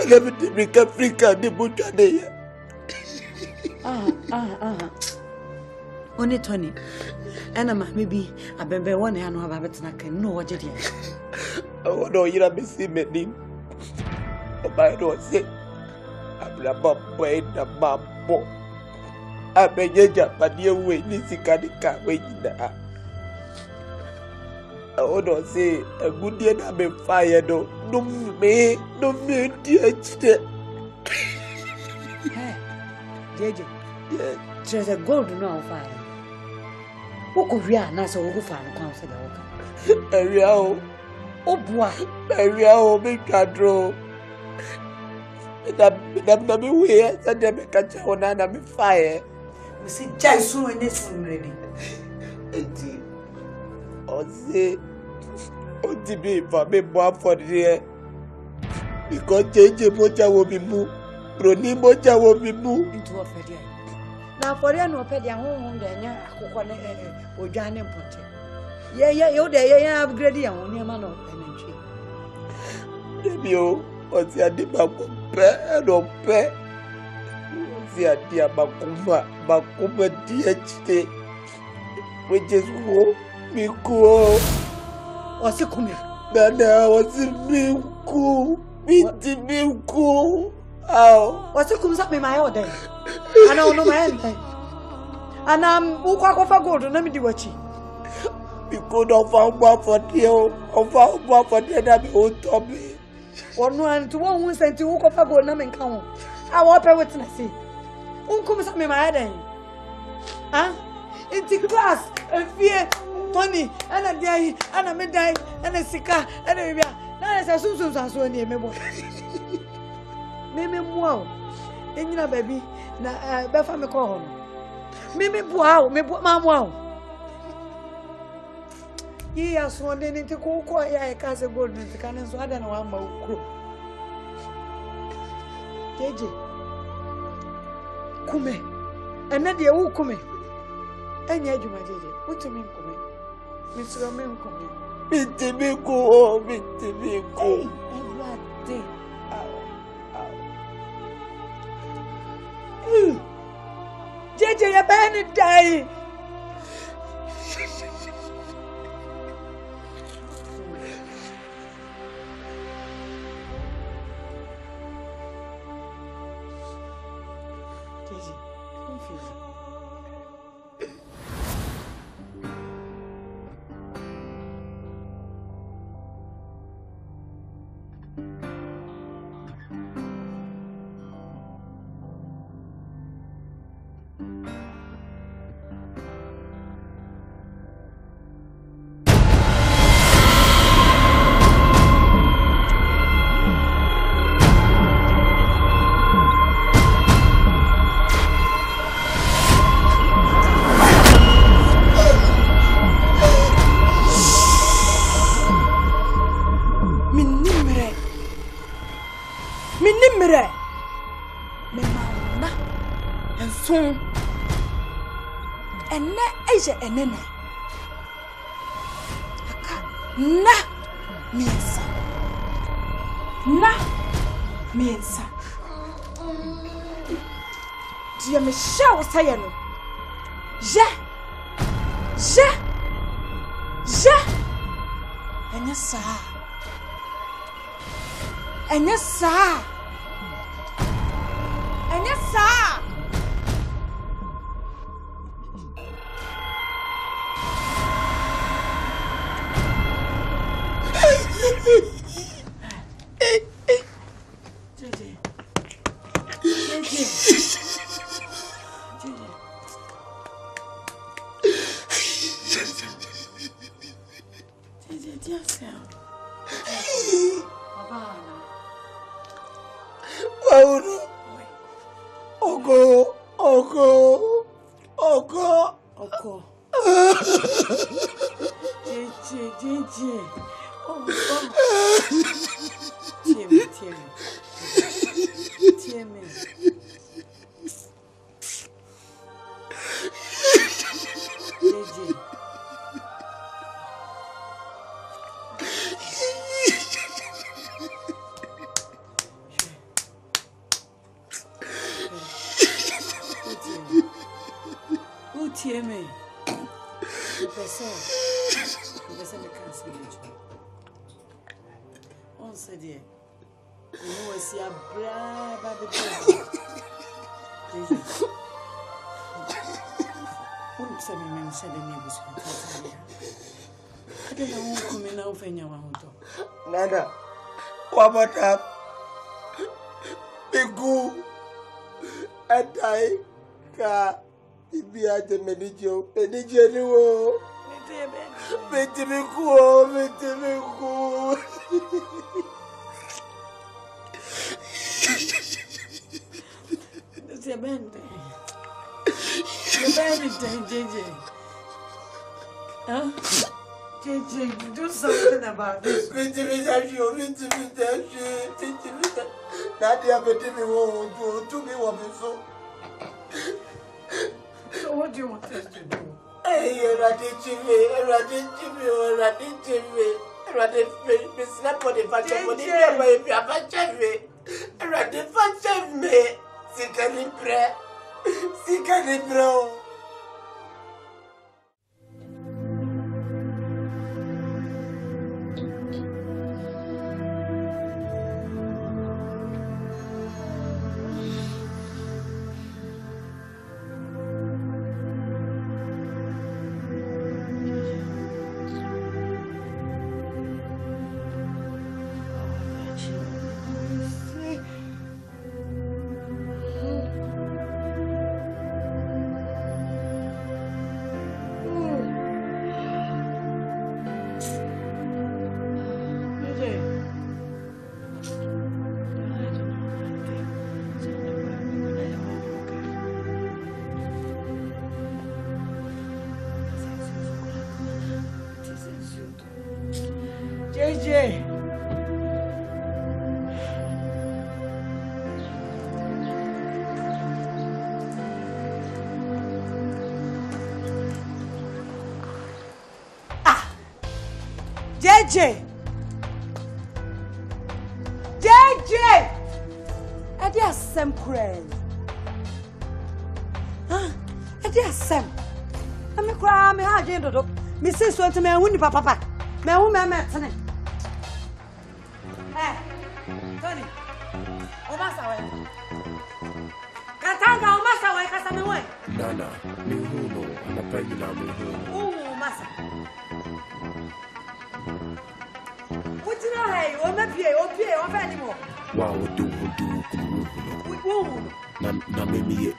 let me take Africa, the butcher there. Only Tony. And maybe I be one hand of a snack and no what it is. Oh, no, you have been seeing me. I don't say, I'm about playing the mambo. I beg you, but you wait, Lizzie can't wait in the house. I would not say a good deal have been fired, no me, dear. JJ, there's a gold no fire. Who could we are not so who found a council? Area, oh boy, area, big cadro. I'm not be weird, and then catch on and fire. We see Jason in this room ready. Indeed. Oh, say, oh, to be for me, more for the year. Because JJ Mocha will be moved, Brony Mocha will be moved into a pedia. Now, for the no pedia home, then or Janet Potter. Yeah, you're there, yeah, upgrade on your man of energy. Maybe you, what's the idea about pay or pay? What's the idea about Bakuma DHT, which is who? Miko. What's it coming? Nana, what's it Miko? Miko. Ow. What's it comes up in my order? I don't know my end. And who quack gold and let me do what you. Miko don't found one for you, or found one for the other old Tommy. One to one who sent you who quack gold and come. I want a witness. Who comes up in my head? Huh? It's a class and fear. Tony, and a day, and a midday, and a sika, and a river. Now it's a soon as one near me. Mimi, wow, in your baby, na Befa me call. Mimi, wow, me put my wow. Ye are sworn in to cook, I cast a golden cannon, so I don't know one more crew. JJ, Kume, and then the old Kume. And yet, you, my JJ, what do you mean, Kume? Mr. Roman come in. Mitimico. JJ, you're bound to die. JJ, confused. ene eje enena aka na miensa dia me show say no je enya sa Nana, what up? Bigu, and I can be at the manager, no. Make me cool. The band, JJ. Huh? JJ, do something about this. So what do you want us to do? Hey, you're not teaching me. JJ. JJ. Adi asem kure. Adi asem. Ami kura me ha je dodo. Mi se so nteme hu ni papa. Me hu me tene. Tony. Omasa we. Katanga omasa we kasa me we. Nana, me hu no, anapenda na me hu. Masa. Hey, o pie, o fa ni mo. Wa o do kunu. Na me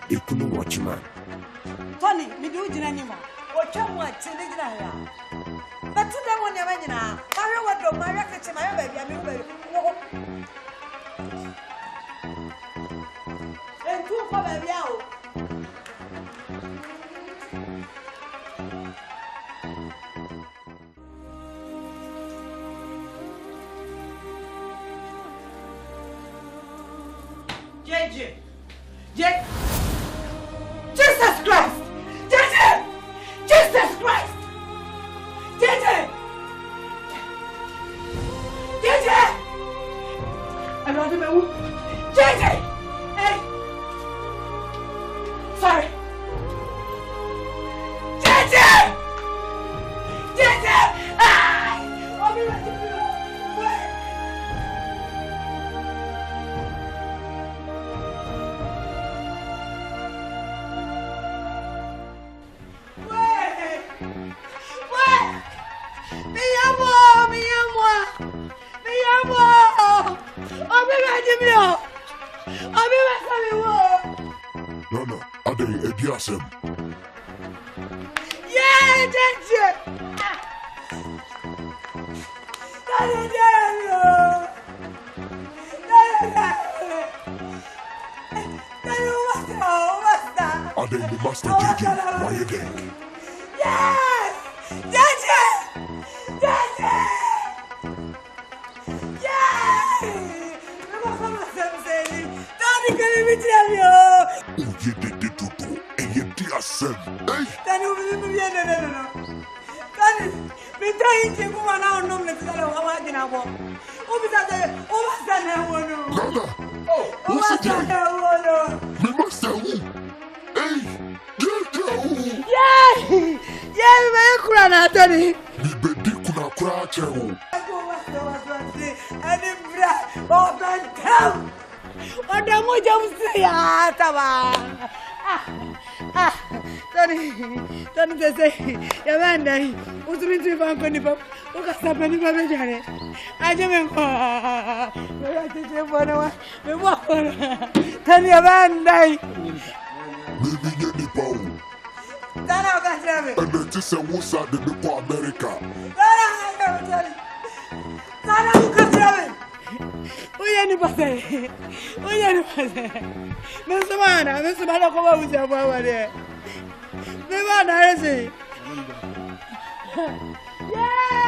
ekunu watchman. Tony, me do jina ni mo. O twa mo ati ni jina ya. But today one ya nyina. Ma hwe wado, ma hwe keche, ma hwe ba bia me hu ba. Entu ko ba bia o. JJ! Jesus Christ! JJ! Sorry. JJ! JJ! I'll be right back. No, I didn't address him. Yeah, that's it. I didn't the master JJ. Why you think? Yes! That's it! That's it! Yes! Daddy, can you tell me? You did it to and you did some. Daddy, no. Daddy, me trying to go on now, no, let's go. I'm not going to go. What's it? Me must tell you. Yeah, me kura na Daddy. Me bedi kuna kura chewo. Ani bra, o bantam. O da mo jam ya taba. Daddy they say, ya manda, usumi tu fan ko ni pap. O ka sa pani ba be jare. Aje men ko. Me ate je bona wa. Me wa ko. Tani ya manda. Me binya ni pawo. Dara ka jame. And the just say what's out the go America. Dara ka jame. Oye ni pase. Me sumana ko ba usia ba wa de. Me ba na rese. Yeah!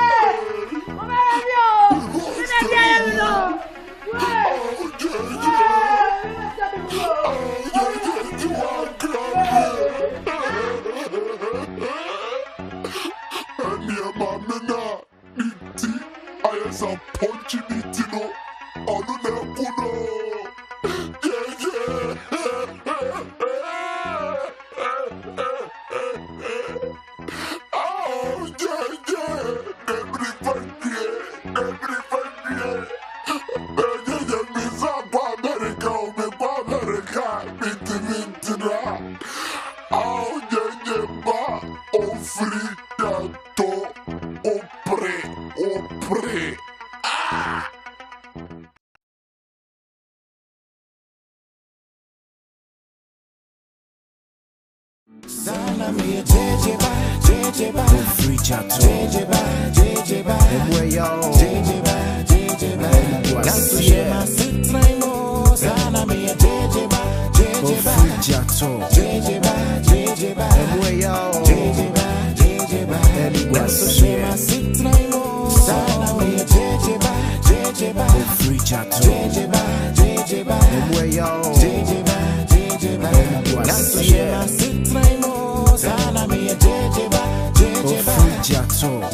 Come